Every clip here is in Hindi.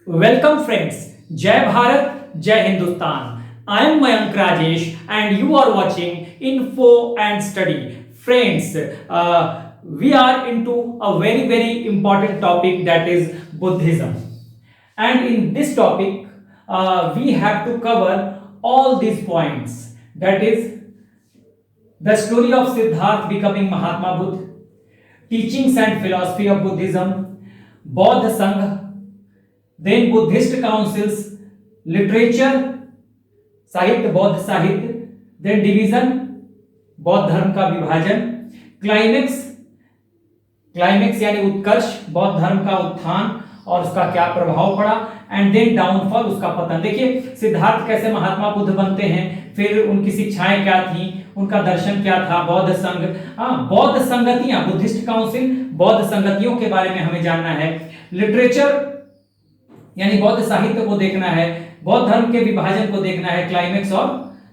Welcome friends, Jai Bharat, Jai Hindustan. I am Mayank Rajesh and you are watching Info and Study. Friends, we are into a very important topic, that is Buddhism. And in this topic, we have to cover all these points. That is the story of Siddhartha becoming Mahatma Buddha, teachings and philosophy of Buddhism, Bodh Sangha, then Buddhist councils, literature, साहित्य, बौद्ध साहित्य, देन डिवीजन, बौद्ध धर्म का विभाजन, क्लाइमेक्स यानी उत्कर्ष, बौद्ध धर्म का उत्थान और उसका क्या प्रभाव पड़ा, एंड देन डाउनफॉल, उसका पतन। देखिए सिद्धार्थ कैसे महात्मा बुद्ध बनते हैं, फिर उनकी शिक्षाएं क्या थी, उनका दर्शन क्या था, बौद्ध संघ, बौद्ध संगतियां, बुद्धिस्ट काउंसिल, बौद्ध संगतियों के बारे में हमें जानना है, लिटरेचर यानी बौद्ध साहित्य को देखना है, बौद्ध धर्म के विभाजन को देखना है, क्लाइमेक्स और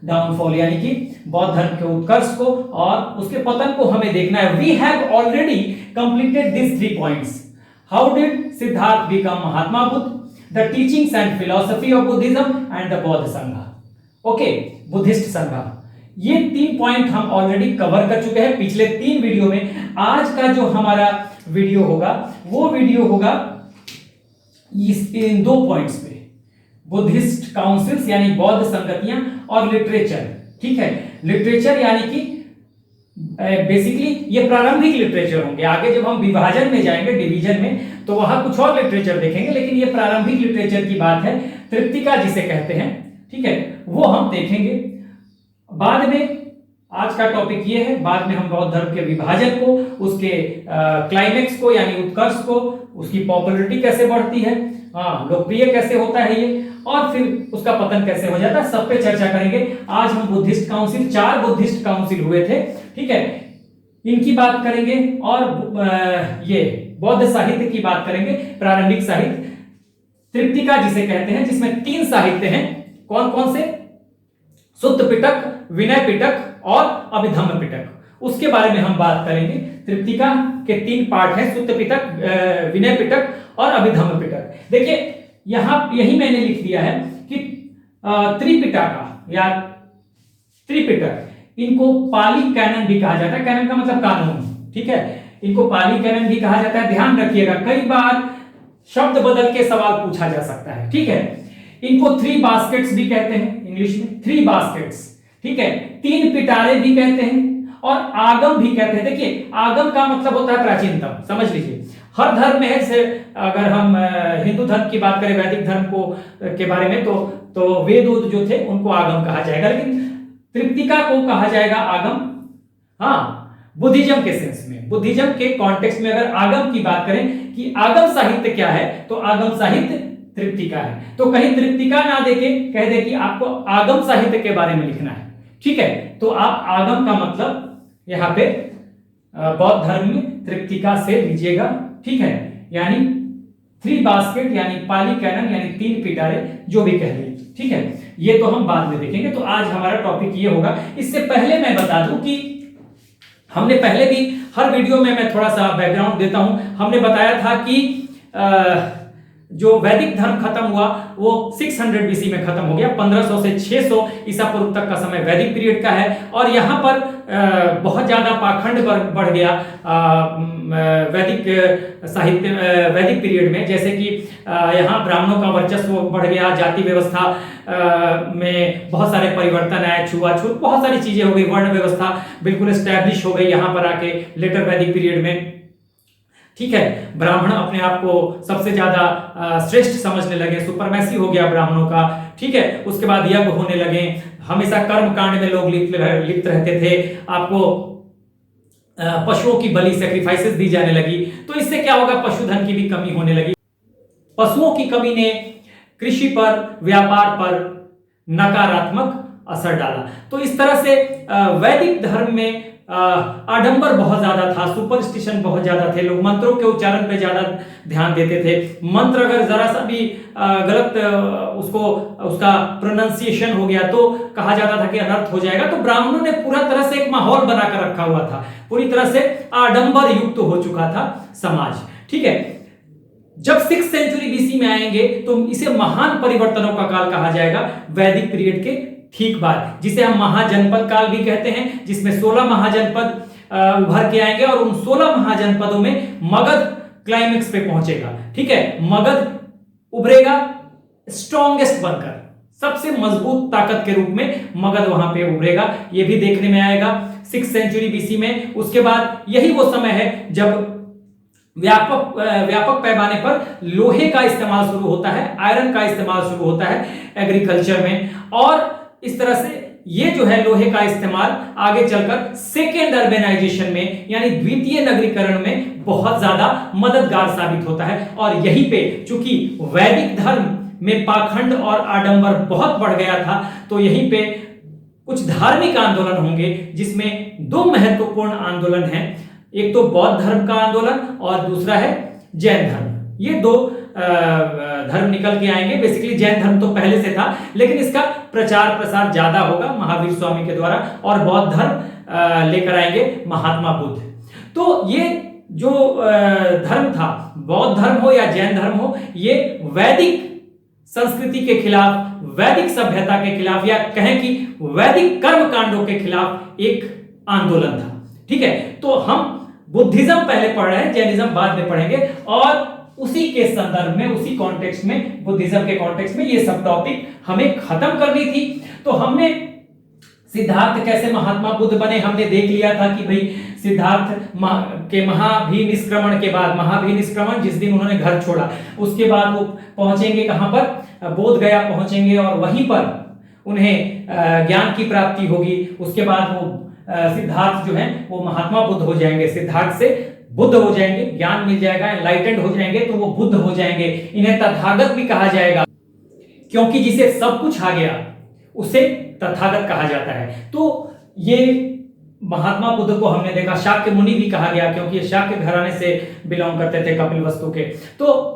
डाउनफॉल यानी कि बौद्ध धर्म के उत्कर्ष को और उसके पतन को हमें देखना है। We have already completed this 3 points. How did Siddhartha become Mahatma Buddha, the teachings and philosophy of Buddhism and the Bauddha Sangh. Okay, Buddhist संघ, ये 3 पॉइंट हम ऑलरेडी कवर कर चुके हैं पिछले 3 वीडियो में। आज का जो हमारा वीडियो होगा वो वीडियो होगा इन 2 पॉइंट्स पे, बुद्धिस्ट काउंसिल्स यानी बौद्ध संगतियां और लिटरेचर। ठीक है, लिटरेचर यानी कि बेसिकली ये प्रारंभिक लिटरेचर होंगे। आगे जब हम विभाजन में जाएंगे, डिवीजन में, तो वहां कुछ और लिटरेचर देखेंगे, लेकिन ये प्रारंभिक लिटरेचर की बात है, तृप्तिका जिसे कहते हैं। ठीक है, वो हम देखेंगे। बाद में आज का टॉपिक ये है, बाद में हम बौद्ध धर्म के विभाजन को, उसके क्लाइमेक्स को यानी उत्कर्ष को, उसकी पॉपुलैरिटी कैसे बढ़ती है, लोकप्रिय कैसे होता है ये, और फिर उसका पतन कैसे हो जाता है, सब पे चर्चा करेंगे। आज हम बुद्धिस्ट काउंसिल, 4 बुद्धिस्ट काउंसिल हुए थे, ठीक है, इनकी बात करेंगे, और ये बौद्ध साहित्य की बात करेंगे, प्रारंभिक साहित्य, तृप्तिका जिसे कहते हैं, जिसमें 3 साहित्य हैं। कौन कौन से? सुत्त पिटक, विनय पिटक और अभिधम्म पिटक। उसके बारे में हम बात करेंगे। तृप्तिका के 3 पार्ट हैं, सुत्त पिटक, विनय पिटक और अभिधम्म पिटक। देखिए यहां यही मैंने लिख दिया है कि त्रिपिटका या त्रिपिटक, इनको पाली कैनन भी कहा जाता है। कैनन का मतलब कानून, ठीक है, इनको पाली कैनन भी कहा जाता है। ध्यान रखिएगा, कई बार शब्द बदल के सवाल पूछा जा सकता है। ठीक है, इनको 3 बास्केट्स भी कहते हैं, इंग्लिश में 3 बास्केट्स। ठीक है, 3 पिटारे भी कहते हैं और आगम भी कहते हैं। देखिए आगम का मतलब होता है प्राचीनतम, समझ लीजिए। हर धर्म में है, जैसे अगर हम हिंदू धर्म की बात करें, वैदिक धर्म को के बारे में, तो वेद जो थे उनको आगम कहा जाएगा, लेकिन तृप्तिका को कहा जाएगा आगम। बुद्धिज्म के सेंस में, बुद्धिज्म के कॉन्टेक्स्ट में अगर आगम की बात करें कि आगम साहित्य क्या है, तो आगम साहित्य तृप्तिका है। तो कहीं तृप्तिका ना देके कह दे कि आपको आगम साहित्य के बारे में लिखना है। ठीक है, तो आप आगम का मतलब यहाँ पे बौद्ध धर्म में तृप्तिका से लीजिएगा। ठीक है, यानी 3 बास्केट यानी पाली कैनन यानी 3 पिटारे, जो भी कह लीजिए। ठीक है, ये तो हम बाद में देखेंगे। तो आज हमारा टॉपिक ये होगा। इससे पहले मैं बता दूं कि हमने पहले भी हर वीडियो में मैं थोड़ा सा बैकग्राउंड देता हूं। हमने बताया था कि जो वैदिक धर्म खत्म हुआ वो 600 बीसी में खत्म हो गया। 1500 से 600 ईसा पूर्व तक का समय वैदिक पीरियड का है, और यहाँ पर बहुत ज्यादा पाखंड बढ़ गया वैदिक साहित्य, वैदिक पीरियड में। जैसे कि यहाँ ब्राह्मणों का वर्चस्व बढ़ गया, जाति व्यवस्था में बहुत सारे परिवर्तन आए, छुआछूत, बहुत सारी चीजें हो गई, वर्ण व्यवस्था बिल्कुल एस्टैब्लिश हो गई यहाँ पर आके लेटर वैदिक पीरियड में। ठीक है, ब्राह्मण अपने आप को सबसे ज्यादा श्रेष्ठ समझने लगे, सुपरमैसी हो गया ब्राह्मणों का। ठीक है, उसके बाद यज्ञ होने लगे, हमेशा कर्म कांड में लोग लिप्त रहते थे, आपको पशुओं की बलि, सैक्रिफाइसेस दी जाने लगी। तो इससे क्या होगा, पशुधन की भी कमी होने लगी। पशुओं की कमी ने कृषि पर, व्यापार पर नकारात्मक असर डाला। तो इस तरह से वैदिक धर्म में आडंबर बहुत ज्यादा था, सुपरस्टिशन बहुत ज्यादा थे, लोग मंत्रों के उच्चारण पे ज्यादा ध्यान देते थे। मंत्र अगर जरा सा भी गलत उसका प्रोनाउंसिएशन हो गया तो कहा जाता था कि अनर्थ हो जाएगा। तो ब्राह्मणों ने पूरा तरह से एक माहौल बनाकर रखा हुआ था, पूरी तरह से आडंबर युक्त हो चुका था समाज। ठीक है, जब 6th सेंचुरी बीसी में आएंगे तो इसे महान परिवर्तनों का काल कहा जाएगा, वैदिक पीरियड के ठीक बाद, जिसे हम महाजनपद काल भी कहते हैं, जिसमें 16 महाजनपद उभर के आएंगे और उन 16 महाजनपदों में मगध क्लाइमेक्स पे पहुंचेगा। ठीक है, मगध उभरेगा स्ट्रॉन्गेस्ट बनकर, सबसे मजबूत ताकत के रूप में मगध वहां पे उभरेगा, ये भी देखने में आएगा 6th सेंचुरी बीसी में। उसके बाद यही वो समय है जब व्यापक पैमाने पर लोहे का इस्तेमाल शुरू होता है, आयरन का इस्तेमाल शुरू होता है एग्रीकल्चर में, और इस तरह से ये जो है लोहे का इस्तेमाल आगे चलकर सेकेंड अर्बेनाइजेशन में यानी द्वितीय नगरीकरण में बहुत ज्यादा मददगार साबित होता है। और यहीं पे चूंकि वैदिक धर्म में पाखंड और आडंबर बहुत बढ़ गया था, तो यहीं पे कुछ धार्मिक आंदोलन होंगे, जिसमें दो महत्वपूर्ण आंदोलन हैं, एक तो बौद्ध धर्म का आंदोलन और दूसरा है जैन धर्म। ये दो धर्म निकल के आएंगे। बेसिकली जैन धर्म तो पहले से था, लेकिन इसका प्रचार प्रसार ज्यादा होगा महावीर स्वामी के द्वारा, और बौद्ध धर्म लेकर आएंगे महात्मा बुद्ध। तो ये जो धर्म था, बौद्ध धर्म हो या जैन धर्म हो, ये वैदिक संस्कृति के खिलाफ, वैदिक सभ्यता के खिलाफ, या कहें कि वैदिक कर्म कांडों के खिलाफ एक आंदोलन था। ठीक है, तो हम बुद्धिज्म पहले पढ़ रहे हैं, जैनिज्म बाद में पढ़ेंगे, और उसी के संदर्भ में, उसी कॉन्टेक्स्ट में, बुद्धिज्म के कॉन्टेक्स्ट में ये सब टॉपिक हमें खत्म करनी थी। तो हमने सिद्धार्थ कैसे महात्मा बुद्ध बने हमने देख लिया था कि भाई सिद्धार्थ के महाभिनिष्क्रमण के बाद, महाभिनिष्क्रमण जिस दिन उन्होंने घर छोड़ा, उसके बाद वो पहुंचेंगे कहां पर, बोध गया पहुंचेंगे, और वहीं पर उन्हें ज्ञान की प्राप्ति होगी। उसके बाद वो सिद्धार्थ जो है वो महात्मा बुद्ध हो जाएंगे, सिद्धार्थ से बुद्ध हो जाएंगे, ज्ञान मिल जाएगा, एनलाइटेंड हो जाएंगे, तो वो बुद्ध हो जाएंगे। इन्हें तथागत भी कहा जाएगा, क्योंकि जिसे सब कुछ आ गया उसे तथागत कहा जाता है। तो ये महात्मा बुद्ध को हमने देखा, शाक्य मुनि भी कहा गया, क्योंकि ये शाक्य घराने से बिलोंग करते थे, कपिलवस्तु के, तो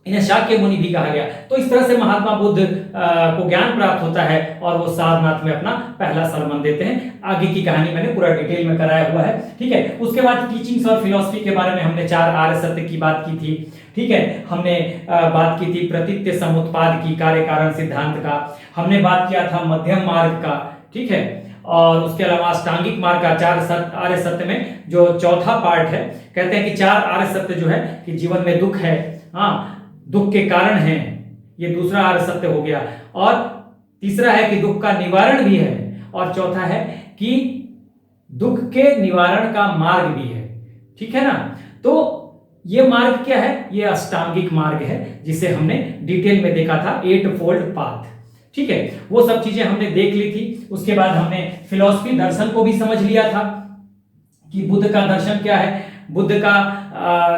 इन्हें शाक्य मुनि भी कहा गया। तो इस तरह से महात्मा बुद्ध को ज्ञान प्राप्त होता है और वो सारनाथ में अपना पहला सरमन देते हैं। आगे की कहानी मैंने पूरा डिटेल में कराया हुआ है। ठीक है, उसके बाद टीचिंग्स और फिलॉसफी के बारे में हमने 4 आर्य सत्य की बात की थी। ठीक है, हमने बात की थी प्रतीत्य समुत्पाद की, कार्य कारण सिद्धांत का, हमने बात किया था मध्यम मार्ग का। ठीक है, और उसके अलावा अष्टांगिक मार्ग का 4 आर्य सत्य में जो चौथा पार्ट है, कहते हैं कि 4 आर्य सत्य जो है कि जीवन में दुख है, हाँ, दुख के कारण है, ये दूसरा आर्य सत्य हो गया, और तीसरा है कि दुख का निवारण भी है, और चौथा है कि दुख के निवारण का मार्ग भी है। ठीक है ना, तो ये मार्ग क्या है, ये अष्टांगिक मार्ग है, जिसे हमने डिटेल में देखा था, 8 फोल्ड पाथ। ठीक है, वो सब चीजें हमने देख ली थी। उसके बाद हमने फिलॉसफी, दर्शन को भी समझ लिया था कि बुद्ध का दर्शन क्या है, बुद्ध का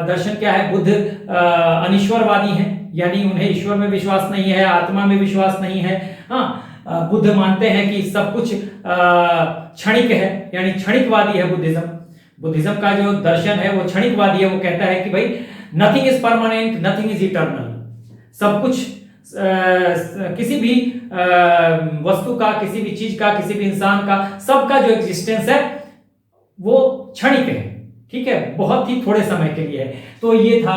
दर्शन क्या है। बुद्ध अनिश्वरवादी हैं, यानी उन्हें ईश्वर में विश्वास नहीं है, आत्मा में विश्वास नहीं है। हाँ, बुद्ध मानते हैं कि सब कुछ क्षणिक है, यानी क्षणिकवादी है बुद्धिज्म। बुद्धिज्म का जो दर्शन है वो क्षणिकवादी है। वो कहता है कि भाई nothing is permanent, nothing is eternal. सब कुछ किसी भी वस्तु का, किसी भी चीज का, किसी भी इंसान का, सबका जो एग्जिस्टेंस है वो क्षणिक है। ठीक है, बहुत ही थोड़े समय के लिए है। तो ये था।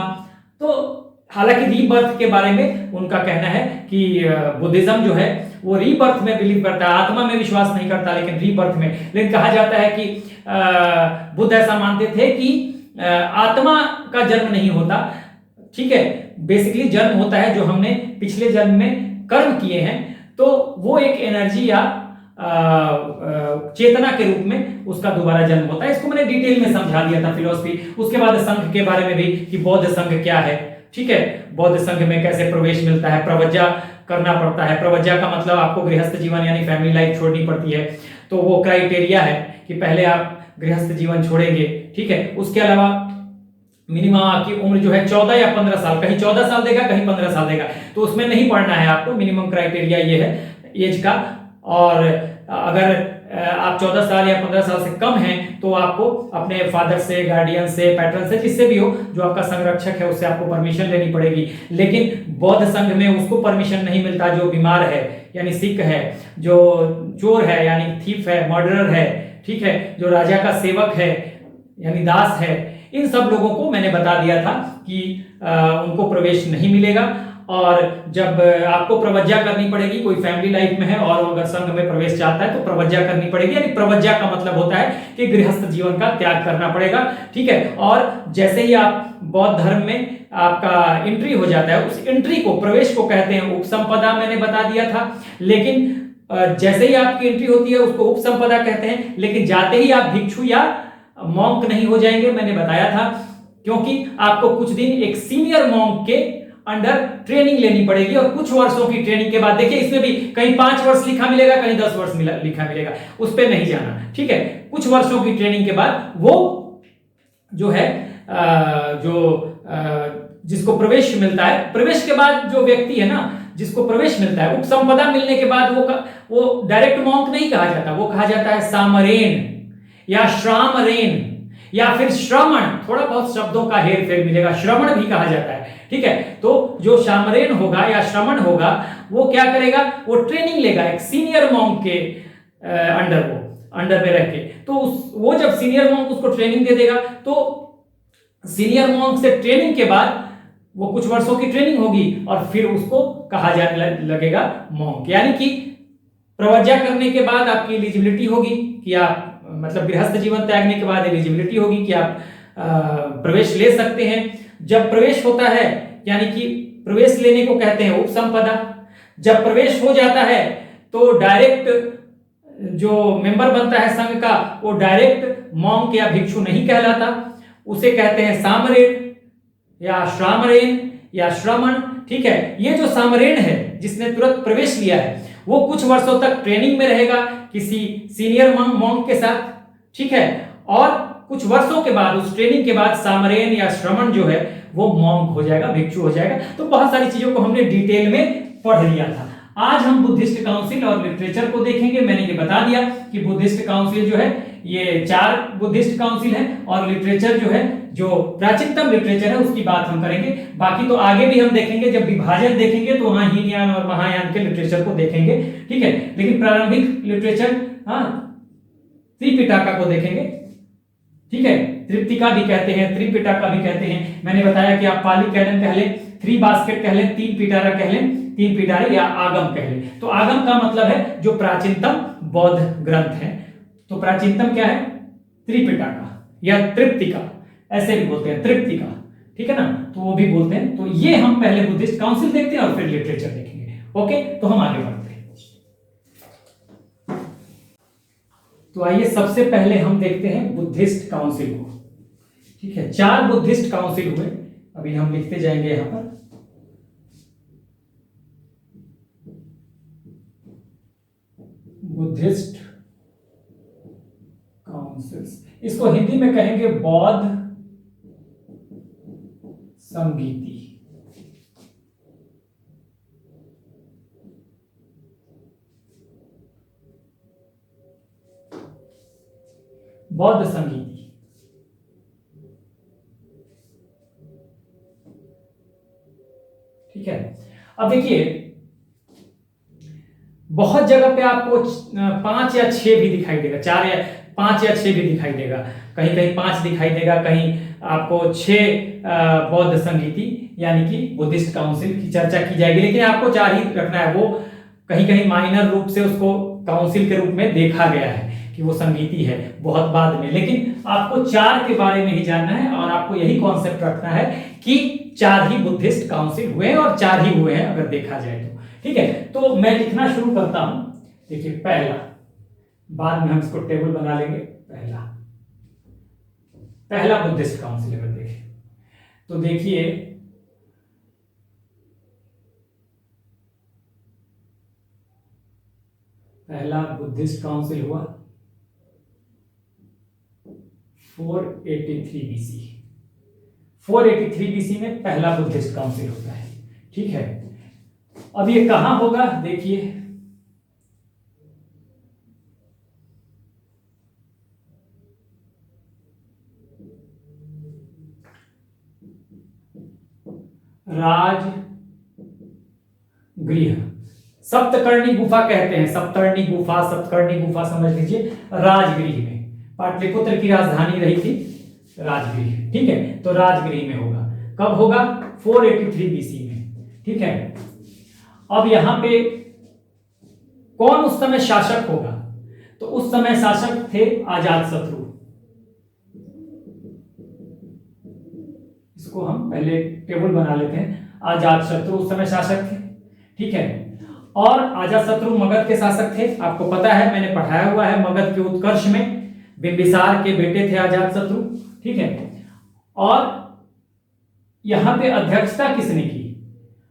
तो हालांकि रीबर्थ के बारे में उनका कहना है कि बुद्धिज्म जो है वो रीबर्थ में बिलीव करता है, आत्मा में विश्वास नहीं करता, लेकिन रीबर्थ में। लेकिन कहा जाता है कि बुद्ध ऐसा मानते थे कि आत्मा का जन्म नहीं होता। ठीक है, बेसिकली जन्म होता है जो हमने पिछले जन्म में कर्म किए हैं, तो वो एक एनर्जी या चेतना के रूप में उसका दोबारा जन्म होता है। इसको मैंने डिटेल में समझा दिया था फिलॉसफी। उसके बाद संघ के बारे में भी कि बौद्ध संघ क्या है। ठीक है, बौद्ध संघ में कैसे प्रवेश मिलता है, प्रवज्जा करना पड़ता है। प्रवज्जा का मतलब आपको गृहस्थ जीवन यानी फैमिली लाइफ छोड़नी पड़ती है, तो वो क्राइटेरिया है कि पहले आप गृहस्थ जीवन छोड़ेंगे। ठीक है, उसके अलावा मिनिमम आपकी उम्र जो है 14 या 15 साल, कहीं 14 साल देगा, कहीं 15 साल देगा, तो उसमें नहीं पढ़ना है आपको। मिनिमम क्राइटेरिया ये है एज का। और अगर आप 14 साल या 15 साल से कम हैं तो आपको अपने फादर से, गार्डियन से, पैटर्न से, जिससे भी हो, जो आपका संरक्षक है, उससे आपको परमिशन लेनी पड़ेगी। लेकिन बौद्ध संघ में उसको परमिशन नहीं मिलता जो बीमार है यानी सिक है, जो चोर है यानी थीफ है, मर्डरर है, ठीक है, जो राजा का सेवक है यानी दास है, इन सब लोगों को मैंने बता दिया था कि उनको प्रवेश नहीं मिलेगा। और जब आपको प्रवज्ञा करनी पड़ेगी, कोई फैमिली लाइफ में है और अगर संघ में प्रवेश चाहता है तो प्रवज्ञा करनी पड़ेगी। यानी प्रवज्ञा का मतलब होता है कि गृहस्थ जीवन का त्याग करना पड़ेगा, ठीक है। और जैसे ही आप बौद्ध धर्म में आपका एंट्री हो जाता है, उस एंट्री को, प्रवेश को कहते हैं उपसंपदा, मैंने बता दिया था। लेकिन जैसे ही आपकी एंट्री होती है उसको उपसंपदा कहते हैं, लेकिन जाते ही आप भिक्षु या मॉन्क नहीं हो जाएंगे, मैंने बताया था, क्योंकि आपको कुछ दिन एक सीनियर मॉन्क के अंडर ट्रेनिंग लेनी पड़ेगी। और कुछ वर्षों की ट्रेनिंग के बाद, देखिए इसमें भी कहीं 5 वर्ष लिखा मिलेगा, कहीं 10 वर्ष लिखा मिलेगा, उस पर नहीं जाना, ठीक है। कुछ वर्षों की ट्रेनिंग के बाद वो जो है जिसको प्रवेश मिलता है, प्रवेश के बाद जो व्यक्ति है ना, जिसको प्रवेश मिलता है, उपसंपदा मिलने के बाद वो डायरेक्ट मॉन्क नहीं कहा जाता, वो कहा जाता है सामरेन या श्रामरेन या फिर श्रमण। थोड़ा बहुत शब्दों का हेर फेर मिलेगा, श्रमण भी कहा जाता है, ठीक है। तो जो शामरेन होगा या श्रमण होगा वो क्या करेगा, वो ट्रेनिंग लेगा एक सीनियर मॉन्क के अंडर में रह के। तो वो जब सीनियर मॉन्क उसको ट्रेनिंग दे देगा, तो सीनियर मॉन्क से ट्रेनिंग के बाद वो कुछ वर्षों की ट्रेनिंग होगी और फिर उसको कहा जाने लगेगा मॉन्क। यानी कि प्रवज्ञा करने के बाद आपकी एलिजिबिलिटी होगी कि आप, मतलब गृहस्थ जीवन त्यागने के बाद एलिजिबिलिटी होगी कि आप प्रवेश ले सकते हैं। जब प्रवेश होता है, यानी कि प्रवेश लेने को कहते हैं उपसंपदा। जब प्रवेश हो जाता है तो डायरेक्ट जो मेंबर बनता है संघ का, वो डायरेक्ट मॉन्क या भिक्षु नहीं कहलाता, उसे कहते हैं सामरेन या श्रामरेन या श्रमण, ठीक है। ये जो सामरेन है जिसने तुरंत प्रवेश लिया है, वो कुछ वर्षों तक ट्रेनिंग में रहेगा किसी सीनियर मॉन्क के साथ, ठीक है। और कुछ वर्षों के बाद, उस ट्रेनिंग के बाद सामरेन या श्रमण जो है वो मॉन्क हो जाएगा, भिक्षु हो जाएगा। तो बहुत सारी चीजों को हमने डिटेल में पढ़ लिया था। आज हम बुद्धिस्ट काउंसिल और लिटरेचर को देखेंगे। मैंने ये बता दिया कि बुद्धिस्ट काउंसिल जो है ये 4 बुद्धिस्ट काउंसिल है, और लिटरेचर जो है, जो प्राचीनतम लिटरेचर है, उसकी बात हम करेंगे। बाकी तो आगे भी हम देखेंगे, जब विभाजन देखेंगे तो वहां हीनयान और महायान के लिटरेचर को देखेंगे, ठीक है। लेकिन प्रारंभिक लिटरेचर, त्रिपिटका को देखेंगे, ठीक है। तृप्तिका भी कहते हैं, त्रिपिटका भी कहते हैं। मैंने बताया कि आप पाली कैनन कह लें, 3 बास्केट कह लें, 3 पिटारा कह लें, 3 पिटारे या आगम कह लें। तो आगम का मतलब है जो प्राचीनतम बौद्ध ग्रंथ है। तो प्राचीनतम क्या है, त्रिपिटका या तृप्तिका, ऐसे भी बोलते हैं, तृप्तिका, ठीक है ना, तो वो भी बोलते हैं। तो ये हम पहले बुद्धिस्ट काउंसिल देखते हैं और फिर लिटरेचर देखेंगे। ओके, तो हम आगे बढ़ते हैं। तो आइए सबसे पहले हम देखते हैं बुद्धिस्ट काउंसिल को, ठीक है। 4 बुद्धिस्ट काउंसिल हुए, अभी हम लिखते जाएंगे यहां पर। बुद्धिस्ट काउंसिल्स, इसको हिंदी में कहेंगे बौद्ध संगीति। बौद्ध संगीति, ठीक है। अब देखिए बहुत जगह पे आपको 5 या 6 भी दिखाई देगा, 4 या 5 या 6 भी दिखाई देगा, कहीं कहीं 5 दिखाई देगा, कहीं आपको 6 बौद्ध संगीति यानी कि बुद्धिस्ट काउंसिल की चर्चा की जाएगी। लेकिन आपको 4 ही रखना है। वो कहीं कहीं माइनर रूप से उसको काउंसिल के रूप में देखा गया है कि वो संगीति है, बहुत बाद में। लेकिन आपको 4 के बारे में ही जानना है और आपको यही कॉन्सेप्ट रखना है कि 4 ही बुद्धिस्ट काउंसिल हुए हैं और 4 ही हुए हैं अगर देखा जाए तो, ठीक है। तो मैं लिखना शुरू करता हूं। देखिए पहला, बाद में हम इसको टेबल बना लेंगे। पहला बुद्धिस्ट काउंसिल अगर देखें तो देखिए पहला बुद्धिस्ट काउंसिल हुआ 483 बीसी। 483 बीसी में पहला बुद्धिस्ट काउंसिल होता है, ठीक है। अब ये कहां होगा, देखिए राजगृह, सप्तकर्णी गुफा कहते हैं, सप्तर्णी गुफा, सप्तकर्णी गुफा समझ लीजिए, राजगृह में। पाटलिपुत्र की राजधानी रही थी राजगृह। ठीक है, तो राजगृह में होगा। कब होगा? 483 बीसी में। ठीक है, अब यहां पे कौन उस समय शासक होगा? तो उस समय शासक थे अजातशत्रु। इसको हम पहले टेबल बना लेते हैं। अजातशत्रु उस समय शासक थे। ठीक है, और अजातशत्रु मगध के शासक थे। आपको पता है, मैंने पढ़ाया हुआ है, मगध के उत्कर्ष में बिंबिसार के बेटे थे अजातशत्रु। ठीक है, और यहां पे अध्यक्षता किसने की?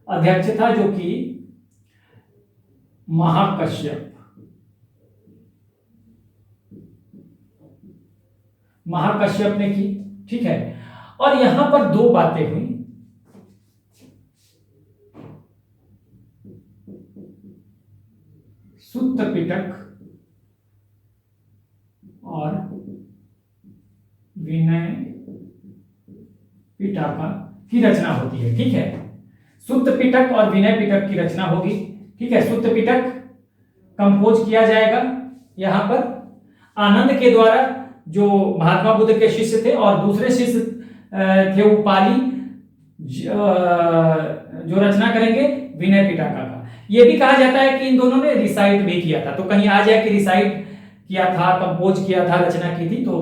अध्यक्षता जो की महाकश्यप। महाकश्यप ने की। ठीक है, और यहां पर दो बातें हुई। सुत्त पिटक और विनय पिटका की रचना होती है। ठीक है, सुत्त पिटक और विनय पिटक की रचना होगी। ठीक है, सुत्त पिटक कंपोज किया जाएगा यहां पर आनंद के द्वारा, जो महात्मा बुद्ध के शिष्य थे, और दूसरे शिष्य थे उपाली, जो रचना करेंगे विनय पिटका का। यह भी कहा जाता है कि इन दोनों ने रिसाइट भी किया था। तो कहीं आ जाए कि रिसाइट किया था, कंपोज किया था, रचना की थी। तो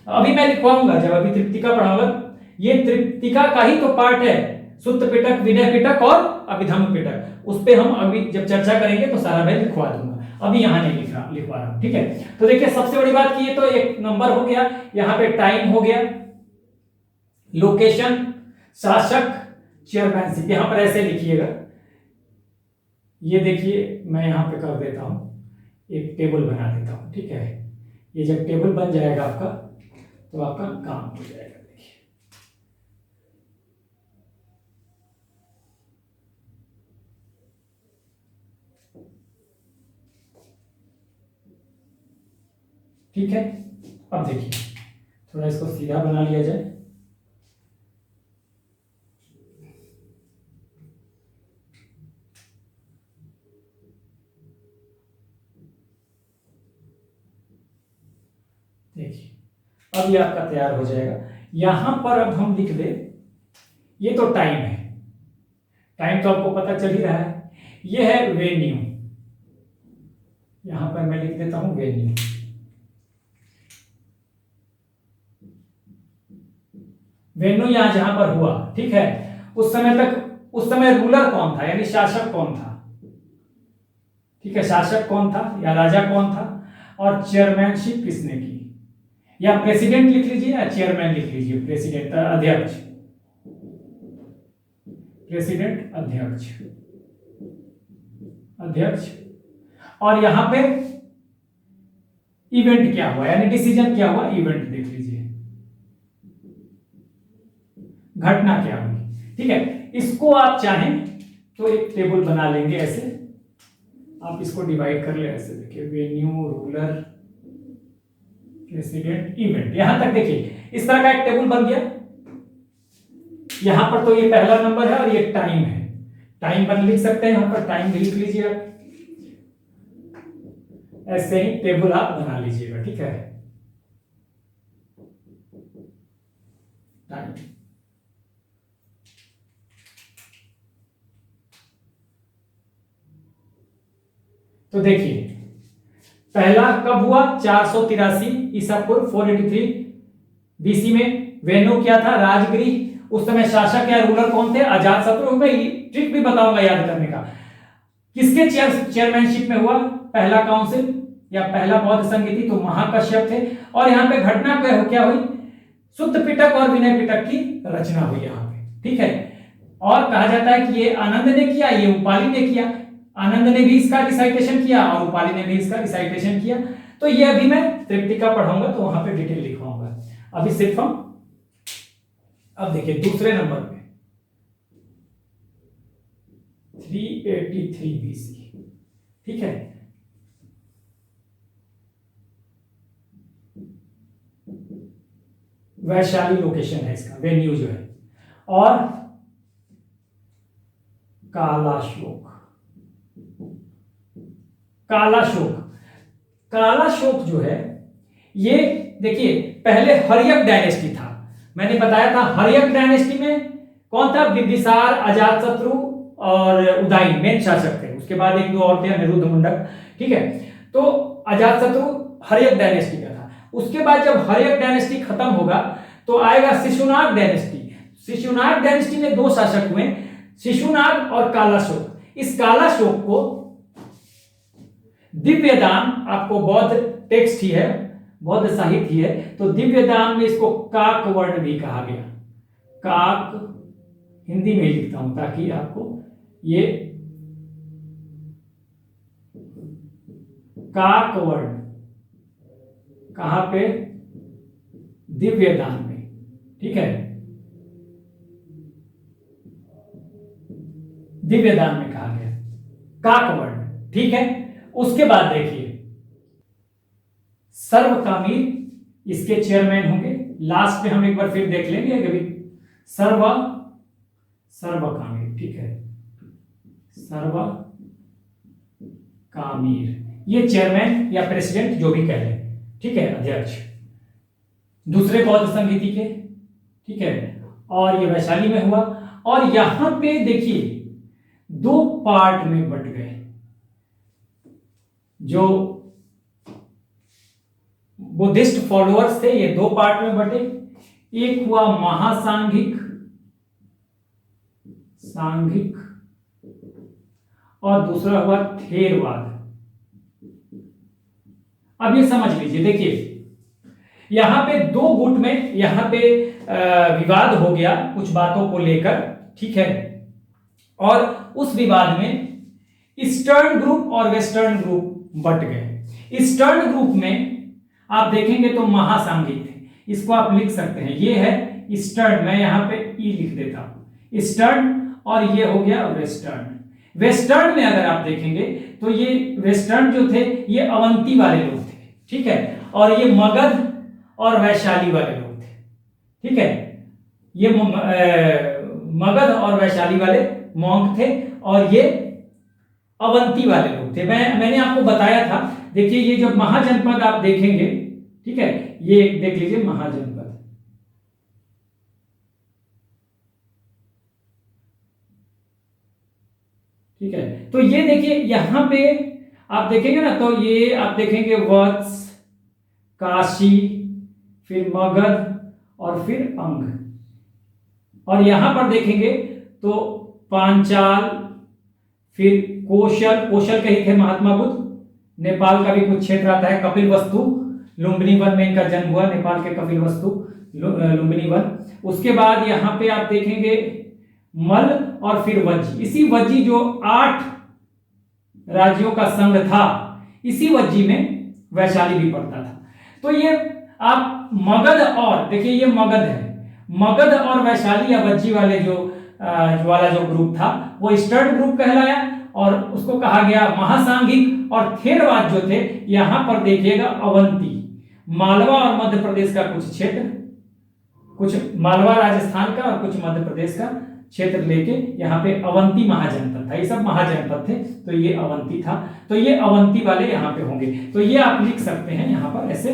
अभी मैं लिखवाऊंगा, जब अभी तृप्तिका पढ़ाऊंगा, ये तृप्तिका का ही तो पार्ट है। सुत्त पिटक, विनय पिटक और अभिधम्म पिटक, उस पे हम अभी जब चर्चा करेंगे तो सारा मैं लिखवा दूंगा, अभी यहां नहीं लिखवा रहा हूं। ठीक है, तो देखिए सबसे बड़ी बात की, ये तो एक नंबर हो गया, यहां पे टाइम हो गया, लोकेशन, शासक, चेयरमैनशिप। यहां पर ऐसे लिखिएगा। ये देखिए मैं यहां पे कर देता हूं, एक टेबल बना देता हूं। ठीक है, ये जब टेबल बन जाएगा आपका, तो आपका काम हो जाएगा। देखिए ठीक है, अब देखिए थोड़ा इसको सीधा बना लिया जाए। देखिए अब ये आपका तैयार हो जाएगा। यहां पर अब हम लिख दे, ये तो टाइम है, टाइम तो आपको पता चल ही रहा है। ये है वेन्यू, यहां पर मैं लिख देता हूं वेन्यू। वेन्यू यहां जहां पर हुआ, ठीक है, उस समय तक, उस समय रूलर कौन था, यानी शासक कौन था? ठीक है, शासक कौन था या राजा कौन था, और चेयरमैनशिप किसने की? या प्रेसिडेंट लिख लीजिए या चेयरमैन लिख लीजिए। प्रेसिडेंट अध्यक्ष, प्रेसिडेंट अध्यक्ष, अध्यक्ष। और यहां पे इवेंट क्या हुआ, यानी डिसीजन क्या हुआ, इवेंट देख लीजिए, घटना क्या हुई। ठीक है, इसको आप चाहें तो एक टेबल बना लेंगे ऐसे, आप इसको डिवाइड कर ले ऐसे। देखिए वेन्यू, रूलर, प्रेसिडेंट, इवेंट, यहां तक देखिए इस तरह का एक टेबल बन गया। यहां पर तो ये पहला नंबर है और ये टाइम है, टाइम पर लिख सकते हैं, यहां पर टाइम भी लिख लीजिए आप। ऐसे ही टेबल आप बना लीजिएगा। ठीक है, टाइम। तो देखिए पहला कब हुआ? 483 ईसा पूर्व, 483 बीसी में। वेन्यू क्या था? राजगृह। उस समय शासक या रूलर कौन थे? अजातशत्रु। मैं ट्रिक भी बताऊंगा याद करने का। किसके चेयरमैनशिप में हुआ पहला काउंसिल या पहला बौद्ध संघ थी? तो महाकश्यप थे। और यहाँ पे घटना क्या हुई? सुत्त पिटक और विनय पिटक की रचना हुई यहाँ पे। ठीक है, और कहा जाता है कि ये आनंद ने किया, ये उपाली ने किया। आनंद ने भी इसका रिसाइटेशन किया और उपाली ने भी इसका रिसाइटेशन किया। तो ये अभी मैं तृप्तिका पढ़ाऊंगा तो वहां पे डिटेल लिखवाऊंगा। अभी सिर्फ हम, अब देखिए दूसरे नंबर पे 383 बीसी। ठीक है, वैशाली लोकेशन है इसका, वेन्यू जो है। और कालाशोक, कालाशोक, कालाशोक जो है, ये देखिए पहले हर्यक डायनेस्टी था। मैंने बताया था हर्यक डायनेस्टी में कौन था, बिंबिसार, अजातशत्रु और उदयन मेन शासक थे। उसके बाद एक दो और थे, अनिरुद्ध मुंडक, ठीक है। तो अजातशत्रु हर्यक डायनेस्टी का था। उसके बाद जब हर्यक डायनेस्टी खत्म होगा तो आएगा शिशुनाग डायनेस्टी। शिशुनाग डायनेस्टी में दो शासक हुए, शिशुनाग और कालाशोक। इस कालाशोक को दिव्यदान, आपको बौद्ध टेक्स्ट ही है, बौद्ध साहित्य ही है, तो दिव्यदान में इसको काकवर्ण भी कहा गया। काक, हिंदी में लिखता हूं ताकि आपको ये काकवर्ण कहां पे, दिव्यदान में, ठीक है, दिव्यदान में कहा गया काकवर्ण, ठीक है। उसके बाद देखिए सर्वकामिर इसके चेयरमैन होंगे। लास्ट में हम एक बार फिर देख लेंगे कभी सर्वकामिर, ठीक है, सर्वकामिर ये चेयरमैन या प्रेसिडेंट जो भी कह लें, ठीक है, अध्यक्ष दूसरे बौद्ध संगीति के, ठीक है। और ये वैशाली में हुआ। और यहां पे देखिए दो पार्ट में बट गए, जो बुद्धिस्ट फॉलोअर्स थे ये दो पार्ट में बटे। एक हुआ महासांघिक, सांघिक, और दूसरा हुआ थेरवाद। अब ये समझ लीजिए, देखिए यहां पे दो गुट में यहां पे विवाद हो गया कुछ बातों को लेकर, ठीक है। और उस विवाद में ईस्टर्न ग्रुप और वेस्टर्न ग्रुप बट गए। ईस्टर्न ग्रुप में आप देखेंगे तो महासांघिक थे, इसको आप लिख सकते हैं, ये है ईस्टर्न, मैं यहां पे ई लिख देता हूं ईस्टर्न, और ये हो गया वेस्टर्न। वेस्टर्न में अगर आप देखेंगे तो ये वेस्टर्न जो थे ये अवंती वाले लोग थे, ठीक है, और ये मगध और वैशाली वाले लोग थे, ठीक है। ये मगध और वैशाली वाले मॉन्क थे, और ये अवंती वाले लोग थे। मैंने आपको बताया था, देखिए ये जब महाजनपद आप देखेंगे, ठीक है, ये देख लीजिए महाजनपद, ठीक है। तो ये देखिए यहां पे आप देखेंगे ना, तो ये आप देखेंगे वत्स, काशी, फिर मगध और फिर अंग, और यहां पर देखेंगे तो पांचाल, फिर कोशल, कोशल के ही थे महात्मा बुद्ध। नेपाल का भी कुछ क्षेत्र आता है, कपिलवस्तु, लुम्बिनी वन में इनका जन्म हुआ, नेपाल के कपिलवस्तु लुम्बिनी वन। उसके बाद यहां पे आप देखेंगे मल और फिर वज्जी। इसी वज्जी जो 8 राज्यों का संघ था, इसी वज्जी में वैशाली भी पड़ता था। तो ये आप मगध, और देखिए ये मगध है, मगध और वैशाली या वज्जी वाले जो ग्रुप था वो ईस्टर्न ग्रुप कहलाया, और उसको कहा गया महासांघिक। और थेरवाद जो थे, यहां पर देखिएगा अवंती, मालवा और मध्य प्रदेश का कुछ क्षेत्र, कुछ मालवा राजस्थान का और कुछ मध्य प्रदेश का क्षेत्र लेके यहाँ पे अवंती महाजनपद था। ये सब महाजनपद थे, तो ये अवंती था, तो ये अवंती वाले यहाँ पे होंगे। तो ये आप लिख सकते हैं यहाँ पर ऐसे,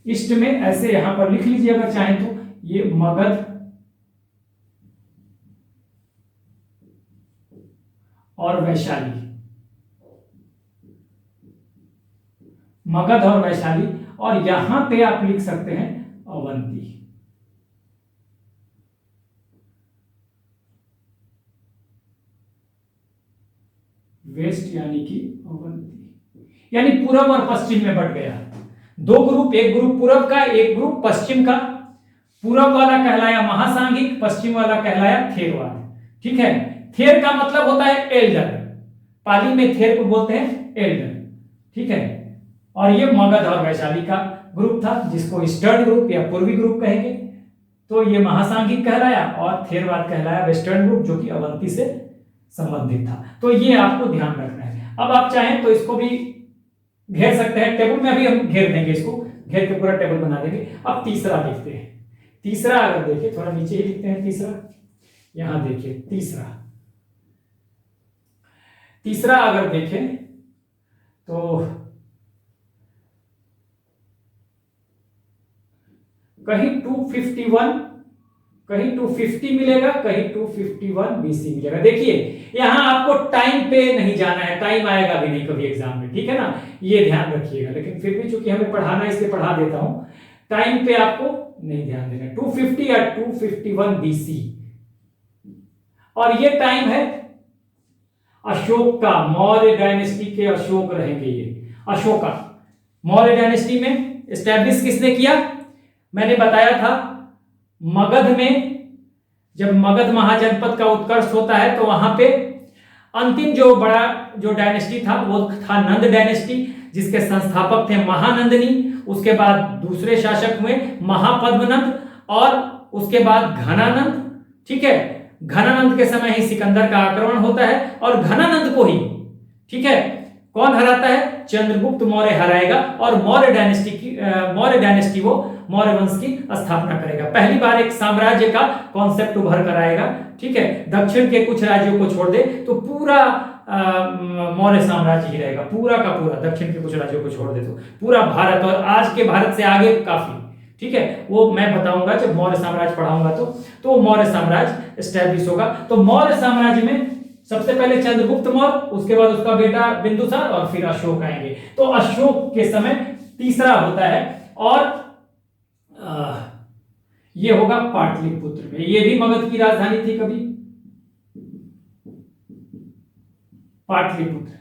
ईस्ट में ऐसे यहाँ पर लिख लीजिए अगर चाहें तो, ये मगध और वैशाली, मगध और वैशाली, और यहां पे आप लिख सकते हैं अवंती। वेस्ट यानी कि अवंती, यानी पूरब और पश्चिम में बढ़ गया। दो ग्रुप, एक ग्रुप पूरब का, एक ग्रुप पश्चिम का। पूरब वाला कहलाया महासांघिक, पश्चिम वाला कहलाया थेरवाद, ठीक है। थेर का मतलब होता है एल्डर, पाली में थेर को बोलते हैं एल्डर, ठीक है। और ये मगध और वैशाली का ग्रुप था, जिसको ईस्टर्न ग्रुप या पूर्वी ग्रुप कहेंगे। तो ये महासांघिक कहलाया, और थेरवाद कहलाया वेस्टर्न ग्रुप, जो कि अवंती से संबंधित था। तो ये आपको ध्यान रखना है। अब आप चाहें तो इसको भी घेर सकते हैं, टेबल में अभी हम घेर देंगे, इसको घेर के पूरा टेबल बना देंगे। अब तीसरा देखते हैं। तीसरा अगर देखिए, थोड़ा नीचे ही लिखते हैं तीसरा, यहां देखिए तीसरा अगर देखें तो कहीं 251, कहीं 250 मिलेगा, कहीं 251 BC मिलेगा। देखिए यहां आपको टाइम पे नहीं जाना है, टाइम आएगा भी नहीं कभी एग्जाम में, ठीक है ना, ये ध्यान रखिएगा। लेकिन फिर भी चूंकि हमें पढ़ाना है इसलिए पढ़ा देता हूं, टाइम पे आपको नहीं ध्यान देना। 250 या 251 BC, और ये टाइम है अशोक का, मौर्य डायनेस्टी के अशोक रहेंगे ये। अशोका मौर्य डायनेस्टी में एस्टैब्लिश किसने किया? मैंने बताया था मगध में, जब मगध महाजनपद का उत्कर्ष होता है तो वहां पे अंतिम जो बड़ा जो डायनेस्टी था वो था नंद डायनेस्टी, जिसके संस्थापक थे महानंदनी। उसके बाद दूसरे शासक हुए महापद्मनंद, और उसके बाद घनानंद। ठीक है, घनानंद के समय ही सिकंदर का आक्रमण होता है, और घनानंद को ही, ठीक है, कौन हराता है? चंद्रगुप्त मौर्य हराएगा, और मौर्य डायनेस्टी वो मौर्य वंश की स्थापना करेगा। पहली बार एक साम्राज्य का कॉन्सेप्ट उभर कर आएगा। ठीक है, दक्षिण के कुछ राज्यों को छोड़ दे तो पूरा मौर्य साम्राज्य ही रहेगा, पूरा का पूरा। दक्षिण के कुछ राज्यों को छोड़ दे तो पूरा भारत, और आज के भारत से आगे काफी। ठीक है, वो मैं बताऊंगा जब मौर्य साम्राज्य पढ़ाऊंगा तो मौर्य साम्राज्य एस्टैब्लिश होगा। तो मौर्य साम्राज्य में सबसे पहले चंद्रगुप्त मौर्य, उसके बाद उसका बेटा बिंदुसार, और फिर अशोक आएंगे। तो अशोक के समय तीसरा होता है, और ये होगा पाटलिपुत्र में। ये भी मगध की राजधानी थी कभी, पाटलिपुत्र।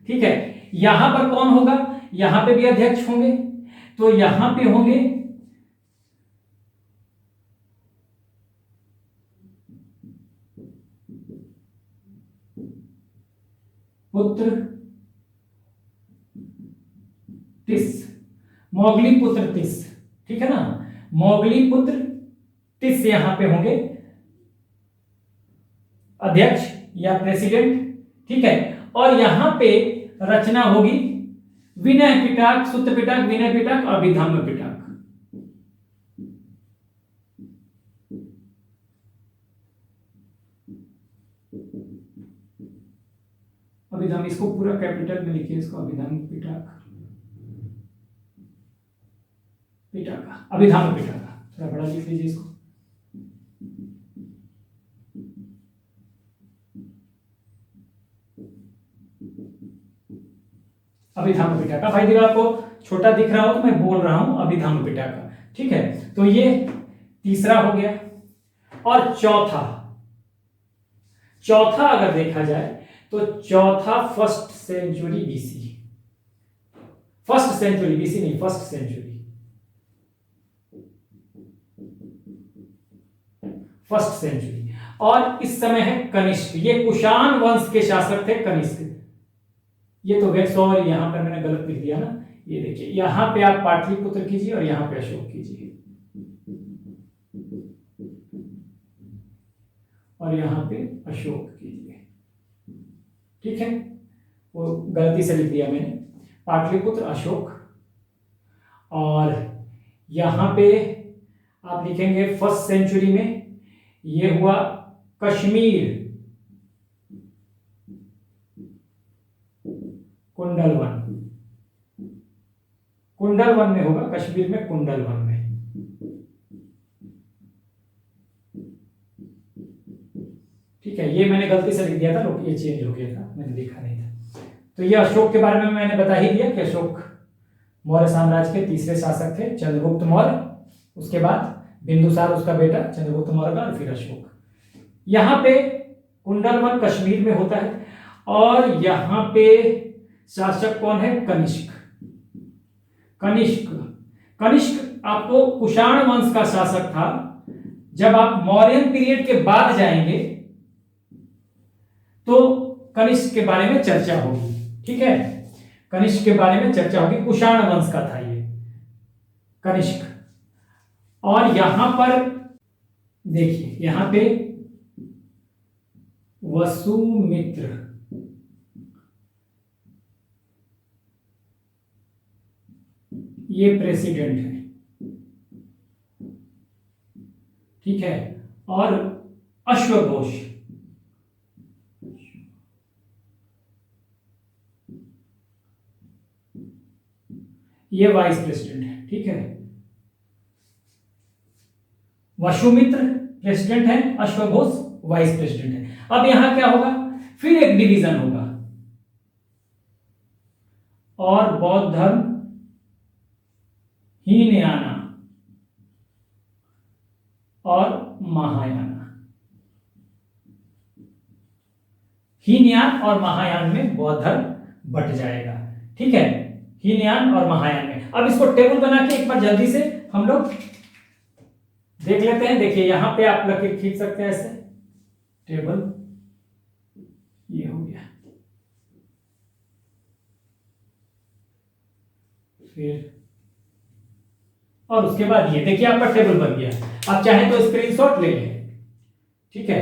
ठीक है, यहां पर कौन होगा? यहां पे भी अध्यक्ष होंगे, तो यहां पे होंगे पुत्र तिस, मोगली पुत्र तिस। ठीक है ना, मोगली पुत्र तिस यहां पे होंगे अध्यक्ष या प्रेसिडेंट। ठीक है, और यहां पे रचना होगी विनय पिटक, सुत्त पिटक, विनय पिटक और विधम्म पिटक। अभिधम, इसको पूरा कैपिटल में लिखिए, इसको अभिधम पिटक, पिटक, अभिधम पिटक। थोड़ा बड़ा लिख लीजिए इसको। अभिधम पिटक। भाई देखो आपको छोटा दिख रहा हो तो मैं बोल रहा हूं अभिधम पिटक। ठीक है, तो ये तीसरा हो गया। और चौथा अगर देखा जाए तो चौथा first century BC, first century BC नहीं, फर्स्ट सेंचुरी, फर्स्ट सेंचुरी। और इस समय है कनिष्क, ये कुषाण वंश के शासक थे कनिष्क। ये तो सॉरी, यहां पर मैंने गलत लिख दिया ना, ये देखिए यहां पे आप पाटलिपुत्र कीजिए और यहां पे अशोक कीजिए, और यहां पे अशोक कीजिए। ठीक है, वो गलती से लिख दिया मैंने, पाटलिपुत्र अशोक। और यहां पे आप लिखेंगे फर्स्ट सेंचुरी में ये हुआ कश्मीर, कुंडलवन, कुंडलवन में होगा, कश्मीर में कुंडलवन में। ठीक है, ये मैंने गलती से लिख दिया था, लोग ये चेंज हो गया था, मैंने देखा नहीं था। तो ये अशोक के बारे में मैंने बता ही दिया कि अशोक मौर्य साम्राज्य के तीसरे शासक थे, चंद्रगुप्त मौर्य, उसके बाद बिंदुसार उसका बेटा चंद्रगुप्त मौर्य का, और फिर अशोक। यहां पे कुंडलवन कश्मीर में होता है, और यहां पे शासक कौन है? कनिष्क। कनिष्क, कनिष्क आपको कुषाण वंश का शासक था। जब आप मौर्यन पीरियड के बाद जाएंगे तो कनिष्क के बारे में चर्चा होगी। ठीक है, कनिष्क के बारे में चर्चा होगी, कुषाण वंश का था ये कनिष्क। और यहां पर देखिए, यहां पे वसुमित्र, ये प्रेसिडेंट है। ठीक है, और अश्वघोष, ये वाइस प्रेसिडेंट है। ठीक है, वसुमित्र प्रेसिडेंट है, अश्वघोष वाइस प्रेसिडेंट है। अब यहां क्या होगा, फिर एक डिवीजन होगा और बौद्ध धर्म हीनयाना और महायाना। हीनयान और महायान में बौद्ध धर्म बट जाएगा। ठीक है, हीनयान और महायान में। अब इसको टेबल बना के एक बार जल्दी से हम लोग देख लेते हैं। देखिए यहां पे आप लकीर खींच सकते हैं ऐसे, टेबल ये हो गया। फिर और उसके बाद ये देखिए आपका टेबल बन गया। आप चाहें तो स्क्रीनशॉट ले लें, ठीक है,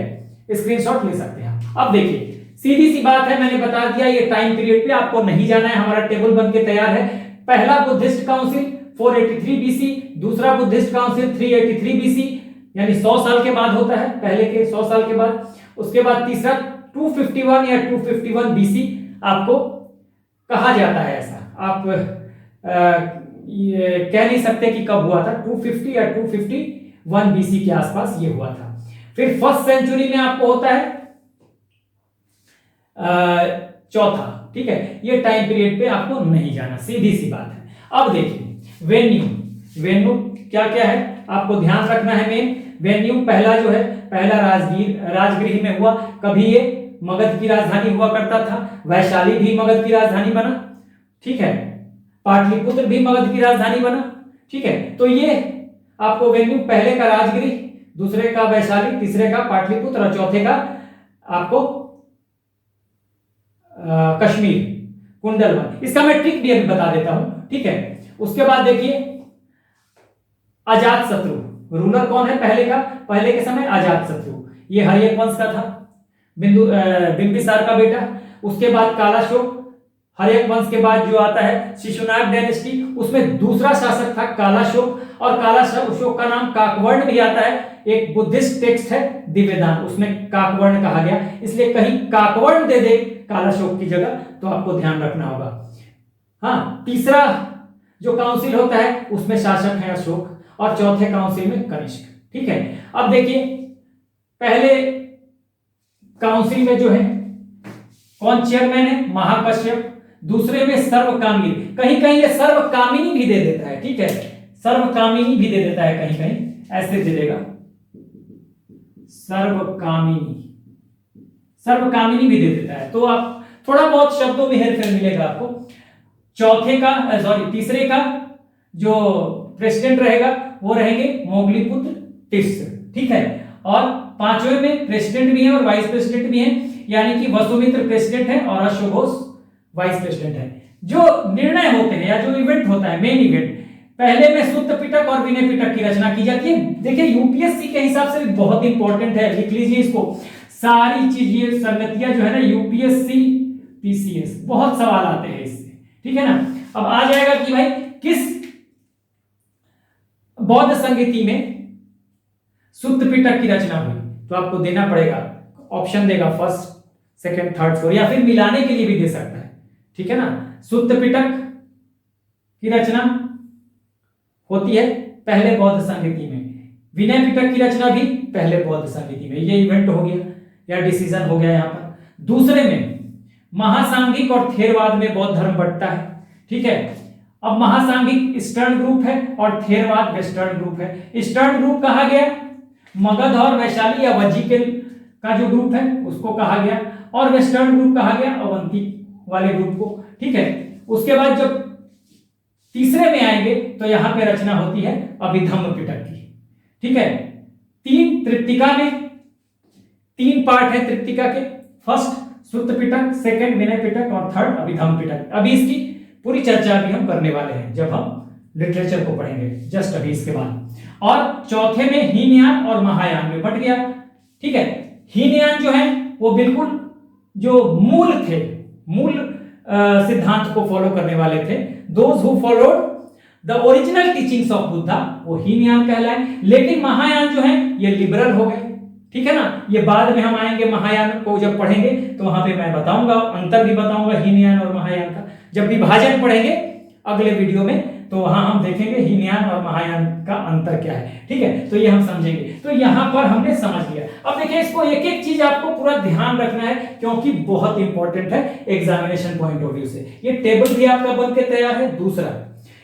स्क्रीनशॉट ले सकते हैं। अब देखिए सीधी सी बात है, मैंने बता दिया ये टाइम पीरियड पे आपको नहीं जाना है, हमारा टेबल बन के तैयार है। पहला बुद्धिस्ट काउंसिल 483 बीसी, दूसरा बुद्धिस्ट काउंसिल 383 बीसी, यानी 100 साल के बाद होता है, पहले के 100 साल के बाद। उसके बाद तीसरा 251 या 251 बीसी आपको कहा जाता है। ऐसा आप ये कह नहीं सकते कि कब हुआ था, 250 या 251 बीसी के आसपास ये हुआ था। फिर फर्स्ट सेंचुरी में आपको होता है चौथा। ठीक है, ये टाइम पीरियड पे आपको नहीं जाना, सीधी सी बात है। अब देखिए वेन्यू क्या क्या है आपको ध्यान रखना है। वेन्यू पहला जो है, पहला राजगृह में हुआ। कभी ये मगध की राजधानी हुआ करता था, वैशाली भी मगध की राजधानी बना। ठीक है, पाटलिपुत्र भी मगध की राजधानी बना। ठीक है, तो ये आपको वेन्यू, पहले का राजगृह, दूसरे का वैशाली, तीसरे का पाटलिपुत्र और चौथे का आपको कश्मीर कुंडलवन। इसका मैं ट्रिक भी अभी बता देता हूं। ठीक है, उसके बाद देखिए अजात शत्रु रूलर कौन है पहले का, पहले के समय अजात शत्रु, ये हर्यक वंश का था, बिंबिसार का बेटा। उसके बाद कालाशोक, हर्यक वंश के बाद जो आता है शिशुनाग डायनेस्टी, उसमें दूसरा शासक था कालाशोक, और कालाशोक का नाम काकवर्ण भी आता है। एक बुद्धिस्ट टेक्स्ट है दिव्यदान, उसमें काकवर्ण कहा गया, इसलिए कहीं काकवर्ण दे दे कालाशोक की जगह तो आपको ध्यान रखना होगा। हाँ, तीसरा जो काउंसिल होता है उसमें शासक है अशोक, और चौथे काउंसिल में कनिष्क। ठीक है, अब देखिए पहले काउंसिल में जो है कौन चेयरमैन है, महाकश्यप। दूसरे में सर्वकामिनी, कहीं कहीं ये सर्वकामिनी भी दे देता है। ठीक है, सर्वकामिनी भी दे देता है, कहीं कहीं ऐसे दे देगा सर्वकामिनी भी दे देता है। तो आप थोड़ा बहुत शब्दों में हेरफेर मिलेगा आपको। तीसरे का जो प्रेसिडेंट रहेगा वो रहेंगे मोगलीपुत्र तीसरे। ठीक है, और पांचवें में प्रेसिडेंट भी है और वाइस प्रेसिडेंट भी है, यानी कि वसुमित्र प्रेसिडेंट है और अश्वघोष वाइस प्रेसिडेंट है। जो निर्णय होते हैं या जो इवेंट होता है, मेन इवेंट, पहले में सुत्त पिटक और विनय पिटक की रचना की जाती है। देखिए यूपीएससी के हिसाब से भी बहुत इंपॉर्टेंट है, लिख लीजिए इसको। सारी चीजें संगतियां जो है ना, यूपीएससी पीसीएस बहुत सवाल आते हैं इससे। ठीक है ना, अब आ जाएगा कि भाई किस बौद्ध संगति में सुत्त पिटक की रचना हुई, तो आपको देना पड़ेगा, ऑप्शन देगा फर्स्ट, सेकंड, थर्ड, फोर्थ, या फिर मिलाने के लिए भी दे सकता है। ठीक है ना, सुत्त पिटक की रचना होती है पहले बौद्ध संगति में, विनय पिटक की रचना भी पहले बौद्ध संगति में। ये इवेंट हो गया या डिसीजन हो गया यहां पर। दूसरे में महासांघिक और थेरवाद में बौद्ध धर्म बंटता है। ठीक है, अब महासांघिक ईस्टर्न ग्रुप है और थेरवाद वेस्टर्न ग्रुप है। ईस्टर्न ग्रुप कहा गया मगध और वैशाली या वज्जी के का जो ग्रुप है उसको कहा गया, और वेस्टर्न ग्रुप कहा गया अवंती वाले ग्रुप को। ठीक है, उसके बाद जब तीसरे में आएंगे तो यहां पे रचना होती है अभिधम्म पिटक की। ठीक है, त्रिपिटिका में 3 पार्ट है त्रिपिटिका के, फर्स्ट सुत्त पिटक, सेकंड विनय पिटक और थर्ड अभिधम्म पिटक। अभी इसकी पूरी चर्चा भी हम करने वाले हैं जब हम लिटरेचर को पढ़ेंगे, जस्ट अभी इसके बाद। और चौथे में हीनयान और महायान में बट गया। ठीक है, हीनयान जो है वो बिल्कुल जो मूल सिद्धांत को फॉलो करने वाले थे, those who followed the original teachings of Buddha, वो हीनयान कहलाए। लेकिन महायान जो है ये लिबरल हो गए। ठीक है ना, ये बाद में हम आएंगे महायान को जब पढ़ेंगे तो वहां पे मैं बताऊंगा, अंतर भी बताऊंगा हीनयान और महायान का, जब विभाजन पढ़ेंगे अगले वीडियो में तो वहां हम देखेंगे हीनयान और महायान का अंतर क्या है, ठीक है, तो ये हम समझेंगे। तो यहां पर हमने समझ लिया। अब देखिए इसको एक एक चीज आपको पूरा ध्यान रखना है, क्योंकि बहुत इंपॉर्टेंट है एग्जामिनेशन पॉइंट ऑफ व्यू से। ये टेबल भी आपका बन के तैयार है। दूसरा,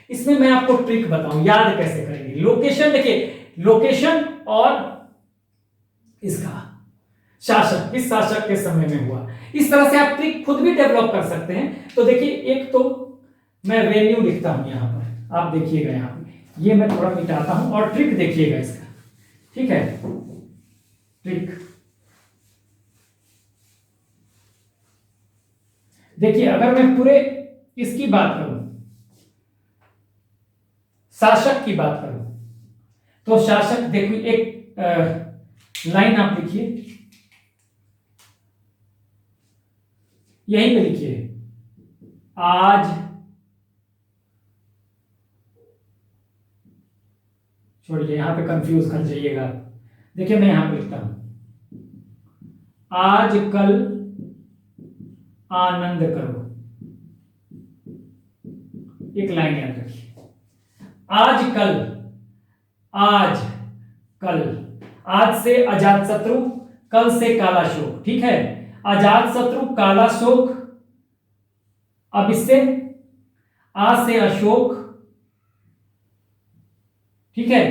इसमें मैं आपको ट्रिक बताऊं याद कैसे करेंगे। लोकेशन, देखिए लोकेशन और इसका शासक, किस शासक के समय में हुआ, इस तरह से आप ट्रिक खुद भी डेवलप कर सकते हैं। तो देखिए एक तो मैं वेन्यू लिखता हूं यहां पर, आप देखिएगा यहां पे, ये मैं थोड़ा मिटाता हूं और ट्रिक देखिएगा इसका, ठीक है। ट्रिक देखिए, अगर मैं पूरे इसकी बात करूं, शासक की बात करूं, तो शासक देखिए एक लाइन आप लिखिए, यहीं पे लिखिए, आज छोड़िए, यहां पे कंफ्यूज कर जाइएगा। देखिए मैं यहां पे लिखता हूं, आज कल आनंद करो, एक लाइन याद रखिए, आज कल, आज कल, आज से अजात शत्रु, कल से काला शोक, ठीक है। अजात शत्रु, काला शोक, अब इससे आज से अशोक, ठीक है,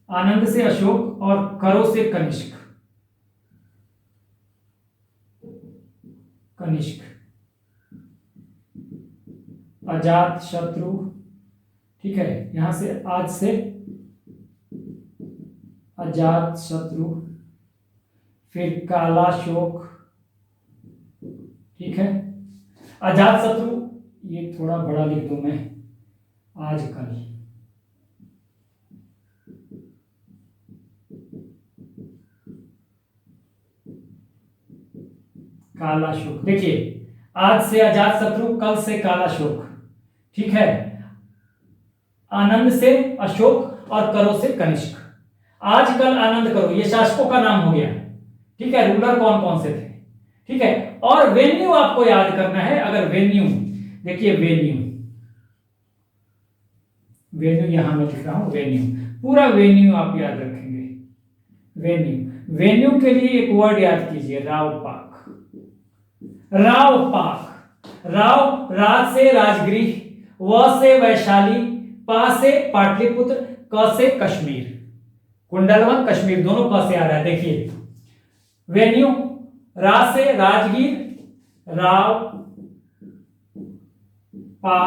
आनंद से अशोक और करो से कनिष्क, कनिष्क, अजात शत्रु, ठीक है, यहां से आज से अजात शत्रु, फिर काला शोक, ठीक है, अजात शत्रु, ये थोड़ा बड़ा लिख दूं मैं, आज कल, काला शोक। देखिए आज से अजात शत्रु, कल से काला शोक, ठीक है, आनंद से अशोक और करो से कनिष्क। आज कल आनंद करो, ये शासकों का नाम हो गया, ठीक है, रूलर कौन कौन से थे, ठीक है। और वेन्यू आपको याद करना है। अगर वेन्यू, देखिए वेन्यू, वेन्यू यहां मैं लिख रहा हूं, वेन्यू, पूरा वेन्यू आप याद रखेंगे। वेन्यू, वेन्यू के लिए एक वर्ड याद कीजिए, राव पाक, राव पाक, राव, राज से राजगृह, व से वैशाली, पा से पाटलिपुत्र, क से कश्मीर, कुंडलवन कश्मीर, दोनों क से आ रहा है। देखिए वेन्यू, रा से राजगीर, राव, पा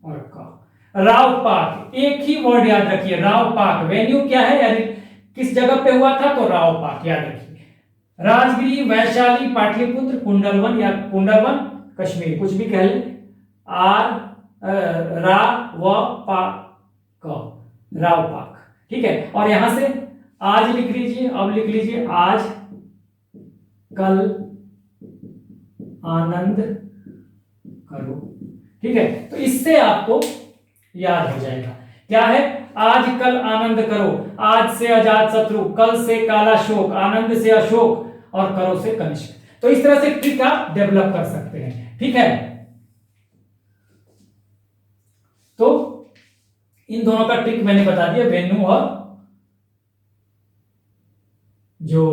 और का, राव पाक, एक ही वर्ड याद रखिए, राव पाक। वेन्यू क्या है, यानी किस जगह पे हुआ था, तो राव पाक याद रखिए। राजगिरी, वैशाली, पाटलिपुत्र, कुंडलवन या कुंडलवन कश्मीर, कुछ भी कह ले, आर रा व पा क, राव पाक, ठीक है। और यहां से आज लिख लीजिए, अब लिख लीजिए, आज कल आनंद करो, ठीक है। तो इससे आपको याद हो जाएगा क्या है, आज कल आनंद करो, आज से अजात शत्रु, कल से काला शोक, आनंद से अशोक और करो से कनिष्क। तो इस तरह से ट्रिक आप डेवलप कर सकते हैं, ठीक है। तो इन दोनों का ट्रिक मैंने बता दिया, वेन्यू और जो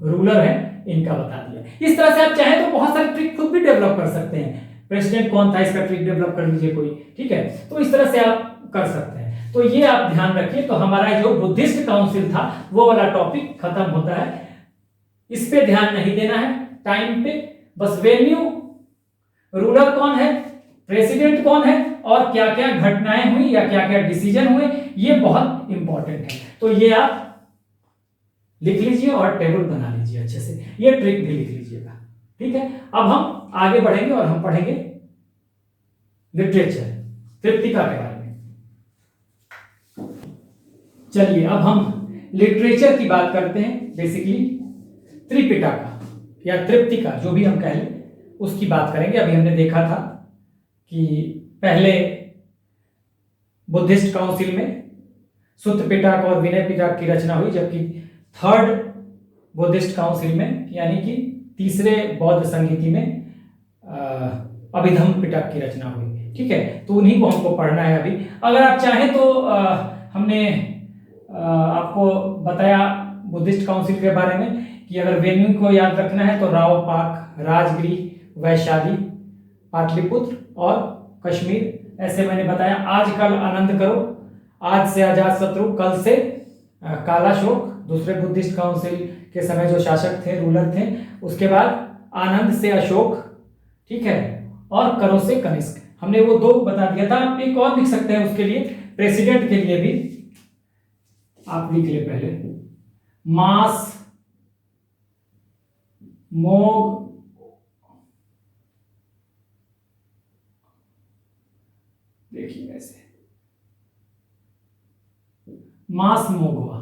रूलर है इनका बता दिया। इस तरह से आप चाहें तो बहुत सारे ट्रिक खुद भी डेवलप कर सकते हैं। प्रेसिडेंट कौन था, इसका ट्रिक डेवलप कर लीजिए कोई, ठीक है। तो इस तरह से आप कर सकते हैं। तो ये आप ध्यान रखिए। तो हमारा जो बुद्धिस्ट काउंसिल था वो वाला टॉपिक खत्म होता है, इस पे ध्यान नहीं देना है टाइम पे, बस वेन्यू, रूलर कौन है, प्रेसिडेंट कौन है और क्या क्या घटनाएं हुई या क्या क्या डिसीजन हुए, ये बहुत इंपॉर्टेंट है। तो ये आप लिख लीजिए और टेबल बना लीजिए अच्छे से, ये ट्रिक भी लिख लीजिएगा, ठीक है। अब हम आगे बढ़ेंगे और हम पढ़ेंगे लिटरेचर, तृप्तिका के बारे में। चलिए अब हम लिटरेचर की बात करते हैं। बेसिकली त्रिपिटका या तृप्तिका जो भी हम कह लें उसकी बात करेंगे। अभी हमने देखा था कि पहले बुद्धिस्ट काउंसिल में सुत्त पिटक और विनय पिटक की रचना हुई, जबकि थर्ड बुद्धिस्ट काउंसिल में यानी कि तीसरे बौद्ध संहिता में अभिधम पिटक की रचना हुई। ठीक है, तो उन्हीं को हमको पढ़ना है अभी। अगर आप चाहें तो हमने आपको बताया बुद्धिस्ट काउंसिल के बारे में कि अगर वेन्यू को याद रखना है तो राव पाक, राजगृह, वैशाली, पाटलिपुत्र और कश्मीर, ऐसे मैंने बताया। आज कल आनंद करो, आज से अजात शत्रु, कल से कालाशोक, दूसरे बुद्धिस्ट काउंसिल के समय जो शासक थे, रूलर थे। उसके बाद आनंद से अशोक, ठीक है, और करो से कनिष्क। हमने वो दो बता दिया था। आप एक और लिख सकते हैं उसके लिए, प्रेसिडेंट के लिए भी आप लिख ले पहले, मास, मोग, देखिए ऐसे, मास मोगवा,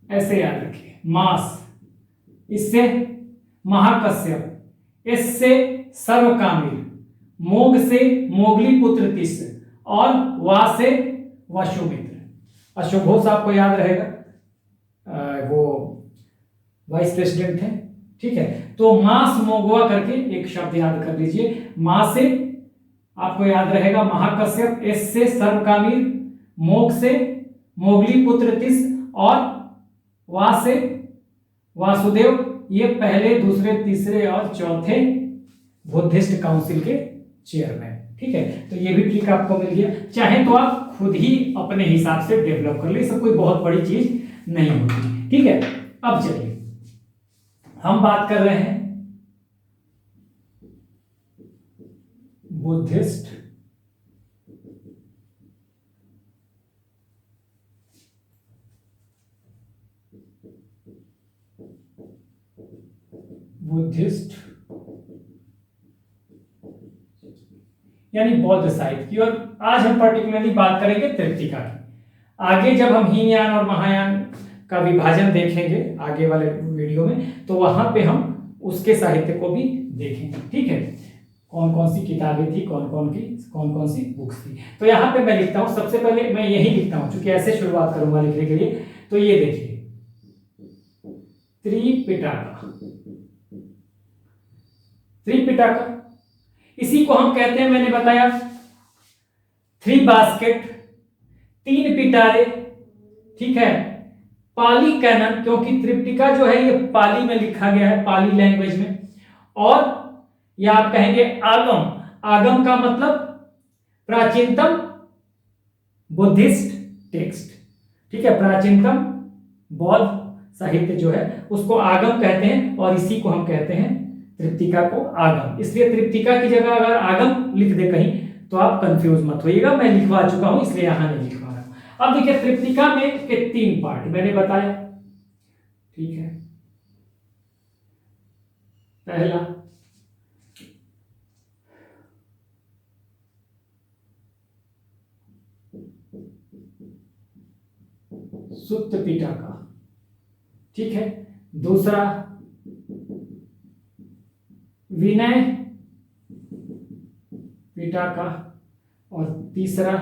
ऐसे याद रखिए। मास, इससे महाकश्यप, इससे सर्वकामिल, मोग से मोगली पुत्र तिस, और वा से वसुमित्र। अशुघोष आपको याद रहेगा, वो वाइस प्रेसिडेंट थे। ठीक है, तो मास मोगवा करके एक शब्द याद कर लीजिए। मां से आपको याद रहेगा महाकश्यप, एस से सर्वकामिल, मोग से मोगली पुत्र तिस, और वा से वासुदेव। ये पहले, दूसरे, तीसरे और चौथे बुद्धिस्ट काउंसिल के चेयरमैन। ठीक है, तो ये भी ट्रिक आपको मिल गया। चाहे तो आप खुद ही अपने हिसाब से डेवलप कर ले, सब कोई बहुत बड़ी चीज नहीं होती। ठीक है, अब चलिए हम बात कर रहे हैं बुद्धिस्ट यानी बौद्ध साहित्य की, और आज हम पर्टिकुलरली बात करेंगे तृप्तिका की। आगे जब हम हीनयान और महायान का विभाजन देखेंगे आगे वाले वीडियो में, तो वहां पे हम उसके साहित्य को भी देखेंगे। ठीक है, कौन कौन सी किताबें थी, कौन कौन सी बुक्स थी। तो यहाँ पे मैं लिखता हूँ, सबसे पहले मैं यही लिखता हूँ, क्योंकि ऐसे शुरुआत करूंगा लिखने के लिए। तो ये देखिए, त्रिपिटका, त्रिपिटका, इसी को हम कहते हैं, मैंने बताया, थ्री बास्केट, तीन पिटारे। ठीक है, पाली कैनन, क्योंकि त्रिपिटका जो है ये पाली में लिखा गया है, पाली लैंग्वेज में। और या आप कहेंगे आगम, आगम का मतलब प्राचीनतम बुद्धिस्ट टेक्स्ट। ठीक है, प्राचीनतम बौद्ध साहित्य जो है उसको आगम कहते हैं, और इसी को हम कहते हैं त्रिपिटका को आगम। इसलिए त्रिपिटका की जगह अगर आगम लिख दे कहीं तो आप कंफ्यूज मत होइएगा, मैं लिखवा चुका हूं इसलिए यहां नहीं लिखवा रहा हूं। अब देखिए, त्रिपिटका में के 3 पार्ट मैंने बताया। ठीक है, पहला सुत्त पिटका, ठीक है, दूसरा विनय पिटका, और तीसरा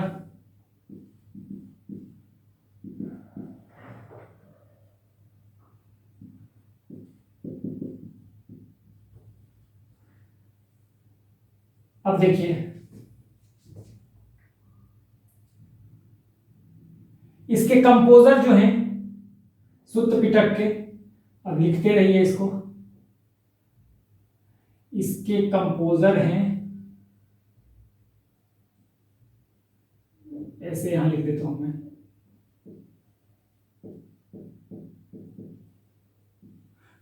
अब देखिए, इसके कंपोजर जो हैं सुत्त पिटक के, अब लिखते रहिए इसको, इसके कंपोजर हैं, ऐसे यहां लिख देता हूं मैं,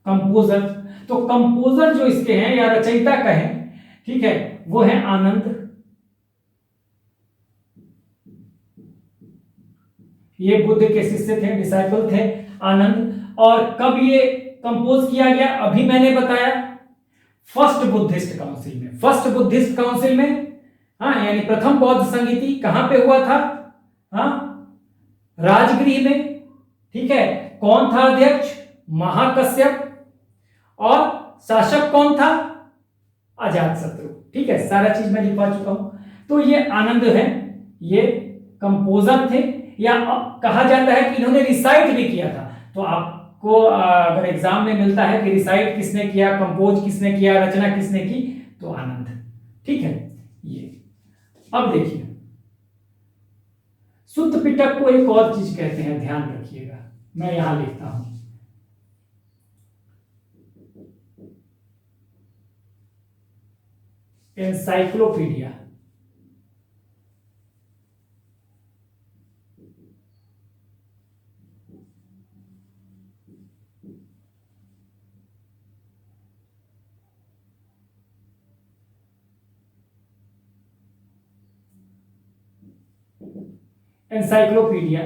कंपोजर। तो कंपोजर जो इसके हैं या रचयिता का है, ठीक है, वो है आनंद। ये बुद्ध के शिष्य थे, डिसाइपल थे आनंद। और कब ये कंपोज किया गया, अभी मैंने बताया फर्स्ट बुद्धिस्ट काउंसिल में। फर्स्ट बुद्धिस्ट काउंसिल में, हाँ, यानी प्रथम बौद्ध संगीति कहां पे हुआ था, हाँ, राजगृह में। ठीक है, कौन था अध्यक्ष, महाकश्यप, और शासक कौन था, अजातशत्रु। ठीक है, सारा चीज मैं लिखवा चुका हूं। तो ये आनंद है, ये कंपोजर थे, या कहा जाता है कि इन्होंने रिसाइट भी किया था। तो आपको अगर एग्जाम में मिलता है कि रिसाइट किसने किया, कंपोज किसने किया, रचना किसने की, तो आनंद। ठीक है, ये अब देखिए शुद्ध पिटक को एक और चीज कहते हैं, ध्यान रखिएगा, मैं यहां लिखता हूं, एनसाइक्लोपीडिया। एनसाइक्लोपीडिया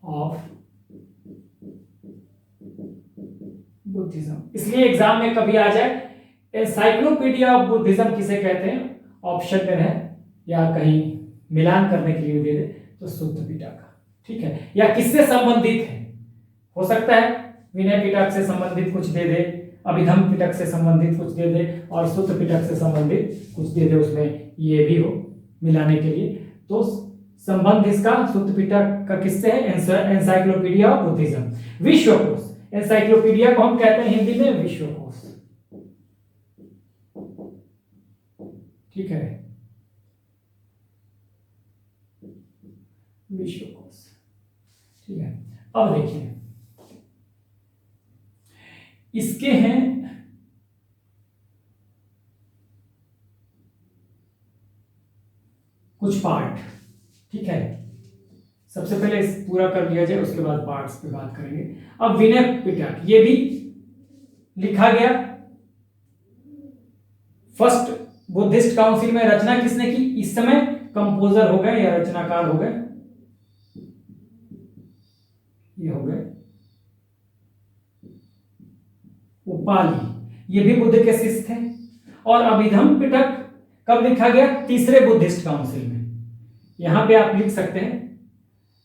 ऑफ बुद्धिज्म, इसलिए एग्जाम में कभी आ जाए एनसाइक्लोपीडिया ऑफ बुद्धिज्म किसे कहते हैं, ऑप्शन में है या कहीं मिलान करने के लिए दे दे तो शुद्ध पिटक। ठीक है, या किससे संबंधित है, हो सकता है विनय पिटक से संबंधित कुछ दे दे, अभिधम पिटक से संबंधित कुछ दे दे, और शुद्ध पिटक से संबंधित कुछ दे दे, उसमें ये भी हो मिलाने के लिए। तो संबंध इसका शुद्ध पिटक का किससे है, एनसाइक्लोपीडिया ऑफ बुद्धिज्म। विश्वकोश, एनसाइक्लोपीडिया को हम कहते हैं हिंदी में विश्वकोश। ठीक है, विश्वकोश। ठीक है, अब देखिए इसके हैं कुछ पार्ट। ठीक है, सबसे पहले इस पूरा कर लिया जाए, उसके बाद पार्ट्स पे बात करेंगे। अब विनय पिटक ये भी लिखा गया, फर्स्ट बुद्धिस्ट काउंसिल में। रचना किसने की, इस समय कंपोजर हो गए या रचनाकार हो गए, ये हो गए उपाली, ये भी बुद्ध के शिष्य थे। और अभिधम पिटक कब लिखा गया, तीसरे बुद्धिस्ट काउंसिल में। यहां पे आप लिख सकते हैं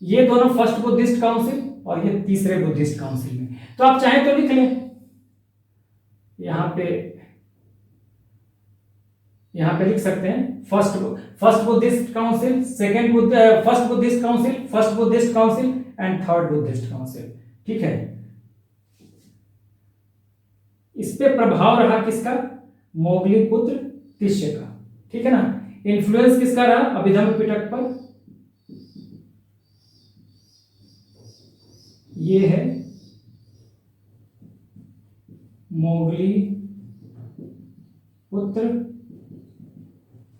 ये दोनों फर्स्ट बुद्धिस्ट काउंसिल और ये तीसरे बुद्धिस्ट काउंसिल में, तो आप चाहें तो लिख लें यहां पे लिख सकते हैं first Buddhist council, first Buddhist council, first Buddhist council and third Buddhist council. ठीक है, इस पे प्रभाव रहा किसका, मोगली पुत्र तिष्य का। ठीक है ना, इन्फ्लुएंस किसका रहा, अभिधम पिटक पर। ये है मोगली पुत्र,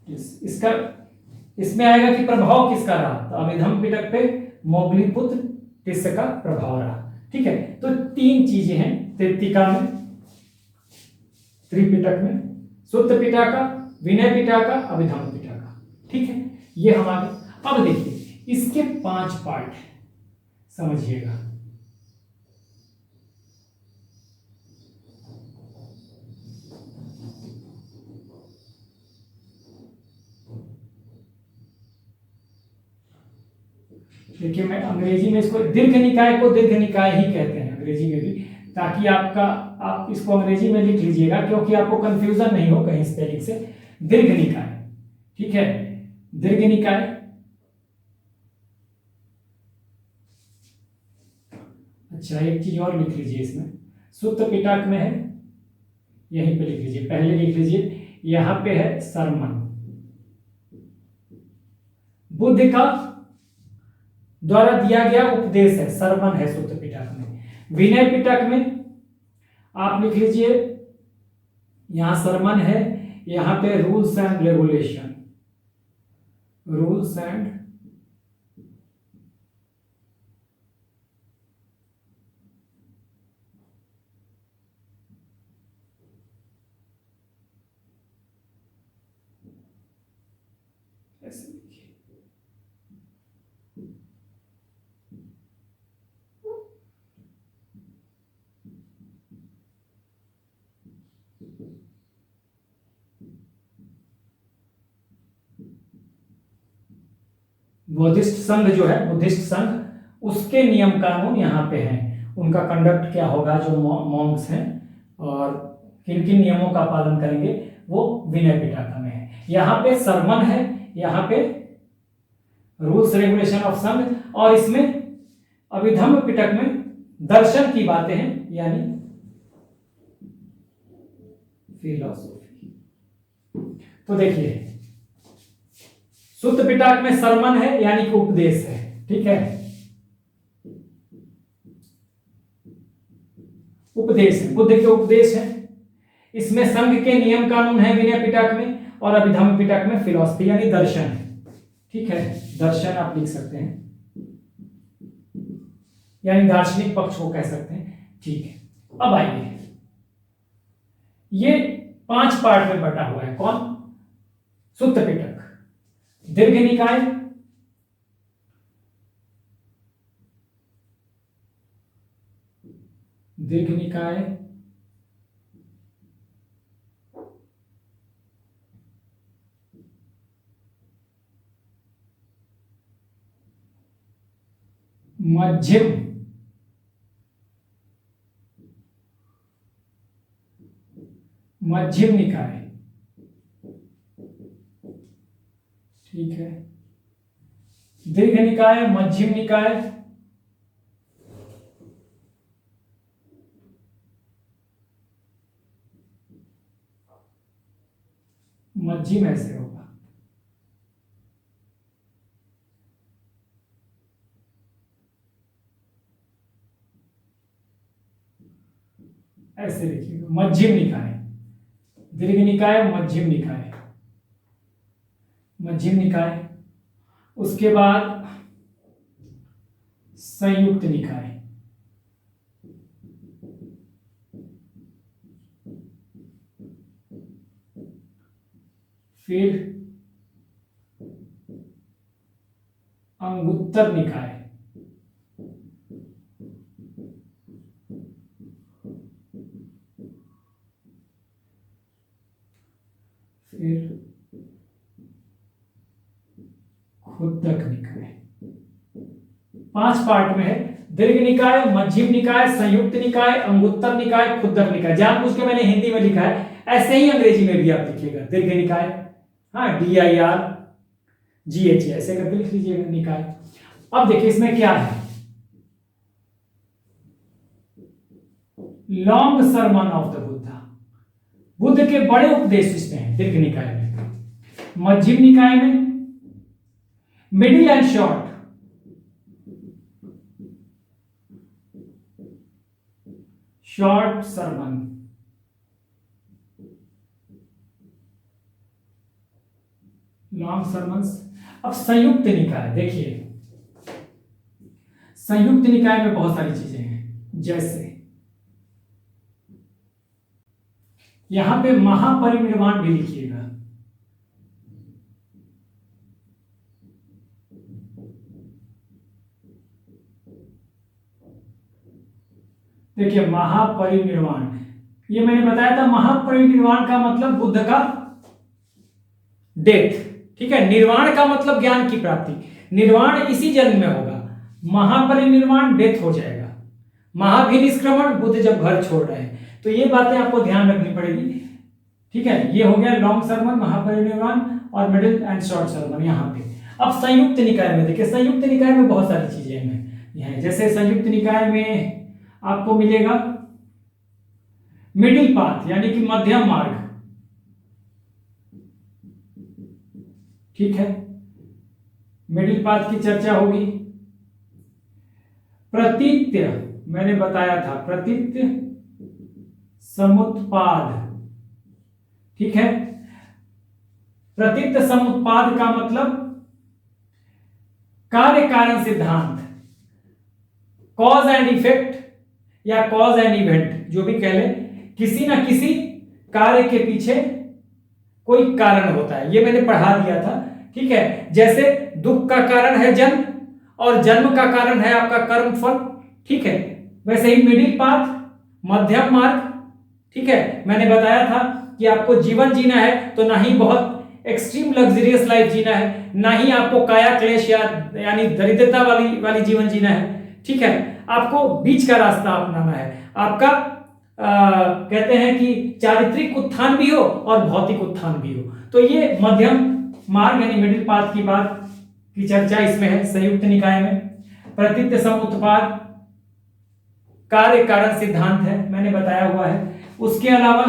इसका इसमें आएगा कि प्रभाव किसका रहा, तो अभिधम पिटक पे मोगली पुत्र तिष्य का प्रभाव रहा। ठीक है, तो तीन चीजें हैं तृतीका में, त्रिपिटक में, शुद्ध पिटका, विनय पिटका, अभिधम पिटका। ठीक है, ये हमारे। अब देखिए इसके 5 पार्ट समझिएगा। देखिए मैं अंग्रेजी में इसको दीर्घ निकाय को दीर्घ निकाय ही कहते हैं अंग्रेजी में भी, ताकि आप इसको अंग्रेजी में लिख लीजिएगा क्योंकि आपको कंफ्यूजन नहीं हो कहीं स्पेलिंग से। दीर्घ निकाय, ठीक है, दीर्घ निकाय। अच्छा एक चीज और लिख लीजिए इसमें, शुद्ध पिटक में है, यहीं पे लिख लीजिए, पहले लिख लीजिए, यहां पे है सरमन, बुद्ध का द्वारा दिया गया उपदेश है, सरमन है शुद्ध पिटक में। विनय पिटक में आप लिख लीजिए, यहां सरमन है, यहां पे rules and regulation, rules and ऐसे लिखिए। बुद्धिस्ट संघ जो है, बुद्धिस्ट संघ, उसके नियम कानून यहाँ पे हैं, उनका कंडक्ट क्या होगा, जो मॉन्क्स हैं और किन किन नियमों का पालन करेंगे, वो विनय पिटक में है। यहाँ पे सरमन है, यहाँ पे रूल्स रेगुलेशन ऑफ संघ, और इसमें अभिधम पिटक में दर्शन की बातें हैं, यानी फिलॉसफी। तो देखिए, शुद्ध पिटक में सरमन है यानी कि उपदेश है, ठीक है, उपदेश है, बुद्ध के उपदेश है। इसमें संघ के नियम कानून है विनय पिटक में, और अभिधम्म पिटक में फिलॉसफी यानी दर्शन है, ठीक है, दर्शन आप लिख सकते हैं, यानी दार्शनिक पक्ष को कह सकते हैं, ठीक है। अब आइए, ये 5 पार्ट में बटा हुआ है, कौन? शुद्ध पिटक। दीर्घ निकाय, दीर्घ निकाय, मध्यम, मध्यम निकाय, ठीक है, दीर्घ निकाय, मध्यम निकाय, मध्यम ऐसे होगा, ऐसे लिखिएगा, मध्यम निकाय, दीर्घ निकाय, मध्यम निकाय, मध्यम निकाय। उसके बाद संयुक्त निकाय, फिर अंगुत्तर निकाय, फिर खुद्दक निकाय। 5 पार्ट में है, दीर्घ निकाय, मध्यम निकाय, संयुक्त निकाय, अंगुत्तर निकाय, खुद्दक निकाय। जानबूझ के मैंने हिंदी में लिखा है, ऐसे ही अंग्रेजी में भी आप लिखिएगा, दीर्घ निकाय, हाँ, DIRGH ऐसे करके लिख लीजिएगा, निकाय। अब देखिए इसमें क्या है, long sermon of the Buddha, Buddha के बड़े उपदेश इसमें हैं, दीर्घ निकाय में। मध्यम निकाय में middle and short, short sermon, long sermons. अब संयुक्त निकाय, देखिए संयुक्त निकाय में बहुत सारी चीजें हैं, जैसे यहां पे महापरिनिर्वाण भी लिखिएगा, देखिए महापरिनिर्वाण, ये मैंने बताया था, महापरिनिर्वाण का मतलब बुद्ध का डेथ, ठीक है, निर्वाण का मतलब ज्ञान की प्राप्ति, निर्वाण इसी जन्म में होगा, महापरिनिर्वाण डेथ हो जाएगा, महाभिनिष्क्रमण बुद्ध जब घर छोड़ रहे हैं। तो ये बातें आपको ध्यान रखनी पड़ेगी, ठीक है। ये हो गया लॉन्ग सरमन, महापरिनिर्वाण और मिडिल एंड शॉर्ट सरमन यहाँ पे। अब संयुक्त निकाय में देखिए, संयुक्त निकाय में बहुत सारी चीजें हैं, जैसे संयुक्त निकाय में आपको मिलेगा मिडिल पाथ यानी कि मध्यम मार्ग, ठीक है, मिडिल पाथ की चर्चा होगी। प्रतीत्य मैंने बताया था, प्रतीत्य समुत्पाद, ठीक है, प्रतीत्य समुत्पाद का मतलब कार्य कारण सिद्धांत, कॉज एंड इफेक्ट या कॉज एंड इवेंट, जो भी कह ले, किसी ना किसी कार्य के पीछे कोई कारण होता है, ये मैंने पढ़ा दिया था, ठीक है। जैसे दुख का कारण है जन्म और जन्म का कारण है आपका कर्म फल, ठीक है, वैसे ही मिडिल पाथ, मध्यम मार्ग, ठीक है, मैंने बताया था कि आपको जीवन जीना है तो ना ही बहुत एक्सट्रीम लग्जरियस लाइफ जीना है, ना ही आपको काया क्लेश यानी दरिद्रता वाली जीवन जीना है, ठीक है, आपको बीच का रास्ता अपनाना है। आपका कहते हैं कि चारित्रिक उत्थान भी हो और भौतिक उत्थान भी हो, तो ये मध्यम मार्ग यानी मिडिल पाथ की बात की चर्चा इसमें है संयुक्त निकाय में। प्रतीत्य समुत्पाद कार्य कारण सिद्धांत है, मैंने बताया हुआ है। उसके अलावा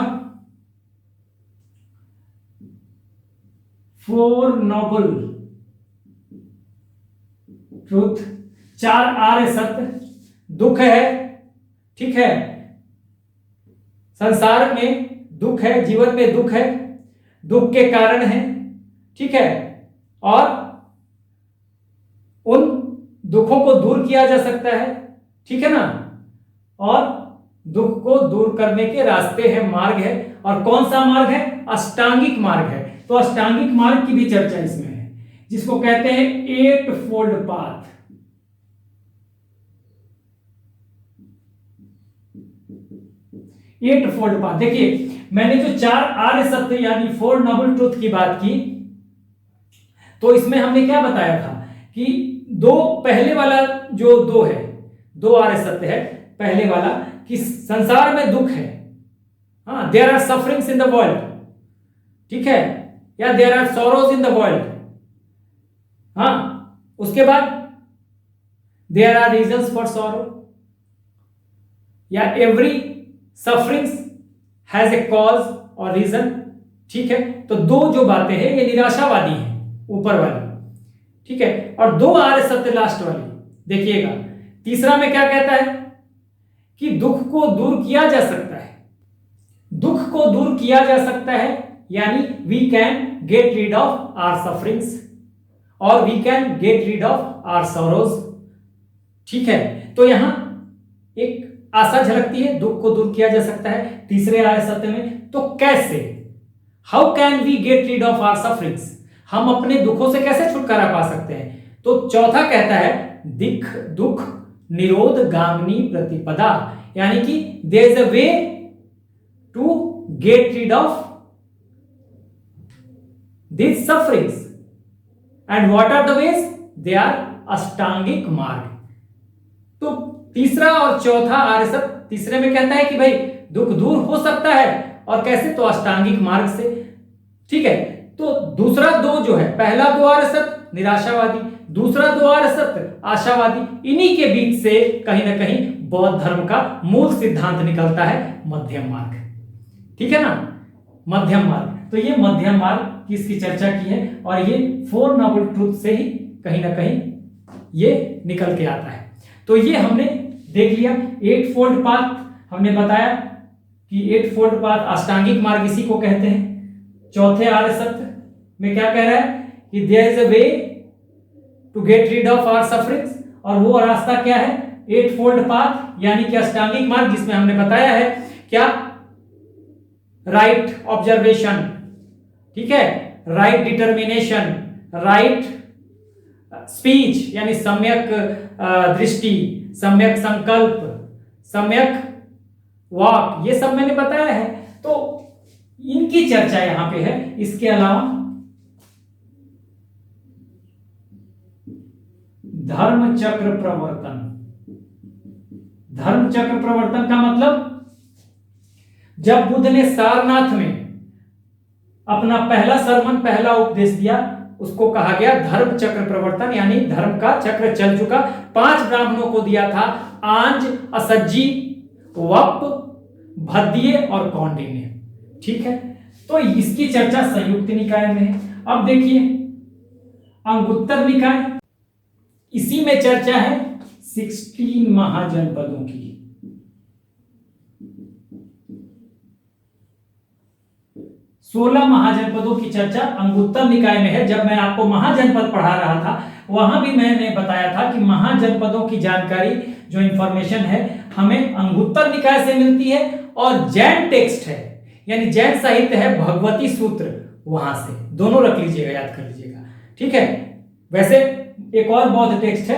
फोर नोबल ट्रूथ, 4 आर्य सत्य, दुख है, ठीक है, संसार में दुख है, जीवन में दुख है, दुख के कारण है, ठीक है, और उन दुखों को दूर किया जा सकता है, ठीक है ना, और दुख को दूर करने के रास्ते हैं, मार्ग है, और कौन सा मार्ग है? अष्टांगिक मार्ग है। तो अष्टांगिक मार्ग की भी चर्चा इसमें है, जिसको कहते हैं 8 fold path. Eight fold path. देखिए, मैंने जो 4 आर्य सत्य यानी 4 नोबल ट्रूथ की बात की, तो इसमें हमने क्या बताया था कि दो, पहले वाला जो 2 है, 2 आर्य सत्य है, पहले वाला कि संसार में दुख है, हाँ, there are sufferings in the world, ठीक है, या there are sorrows in the world, हाँ, उसके बाद there are reasons for sorrow, या every sufferings has a cause और रीजन, ठीक है। तो 2 जो बातें हैं ये निराशावादी हैं, ऊपर वाली, ठीक है, और 2 आर्य सत्य लास्ट वाली। देखिएगा, तीसरा में क्या कहता है कि दुख को दूर किया जा सकता है, दुख को दूर किया जा सकता है, यानी we can get rid of our sufferings और we can get rid of our sorrows, ठीक है। तो यहां एक आशा झलकती है, दुख को दूर किया जा सकता है तीसरे आर्य सत्य में। तो कैसे? How can we get rid of our sufferings, हम अपने दुखों से कैसे छुटकारा पा सकते हैं? तो चौथा कहता है दुख निरोध गामिनी प्रतिपदा, यानी कि there is a way to get rid of this sufferings, and what are the ways? They are अष्टांगिक मार्ग। तो तीसरा और चौथा आर्य सत्य, तीसरे में कहता है कि भाई दुख दूर हो सकता है, और कैसे? तो अष्टांगिक मार्ग से, ठीक है। तो दूसरा 2 जो है, पहला 2 आर्य सत्य निराशावादी, दूसरा 2 आर्य सत्य आशावादी, इन्हीं के बीच से कहीं ना कहीं बौद्ध धर्म का मूल सिद्धांत निकलता है, मध्यम मार्ग, ठीक है ना, मध्यम मार्ग। तो ये मध्यम मार्ग की इसकी चर्चा की है, और ये 4 नोबल ट्रूथ से ही कहीं ना कहीं ये निकल के आता है। तो ये हमने देख लिया 8 फोल्ड पाथ, हमने बताया कि 8 फोल्ड पाथ अष्टांगिक मार्ग इसी को कहते हैं। चौथे आर्य सत्य में क्या कह रहा है कि there is a way to get rid of our sufferings, और वो रास्ता क्या है? 8 फोल्ड पाथ, यानी कि अष्टांगिक मार्ग, जिसमें हमने बताया है क्या? राइट ऑब्जर्वेशन, ठीक है, राइट डिटर्मिनेशन, राइट स्पीच यानी सम्यक दृष्टि, सम्यक संकल्प, सम्यक वाक, ये सब मैंने बताया है। तो इनकी चर्चा यहां पे है। इसके अलावा धर्म चक्र प्रवर्तन, धर्म चक्र प्रवर्तन का मतलब, जब बुद्ध ने सारनाथ में अपना पहला सरमन, पहला उपदेश दिया, उसको कहा गया धर्म चक्र प्रवर्तन, यानी धर्म का चक्र चल चुका। 5 ब्राह्मणों को दिया था, आंज, असज्जी, वप, भद्दिय और कौंडिन्य, ठीक है। तो इसकी चर्चा संयुक्त निकाय में है। अब देखिए अंगुत्तर निकाय, इसी में चर्चा है 16 महाजनपदों की। 16 महाजनपदों की चर्चा अंगुत्तर निकाय में है। जब मैं आपको महाजनपद पढ़ा रहा था, वहां भी मैंने बताया था कि महाजनपदों की जानकारी, जो इंफॉर्मेशन है, हमें अंगुत्तर निकाय से मिलती है, और जैन टेक्स्ट है, यानी जैन साहित्य है, भगवती सूत्र, वहां से। दोनों रख लीजिएगा, याद कर लीजिएगा, ठीक है। वैसे एक और बौद्ध टेक्स्ट है,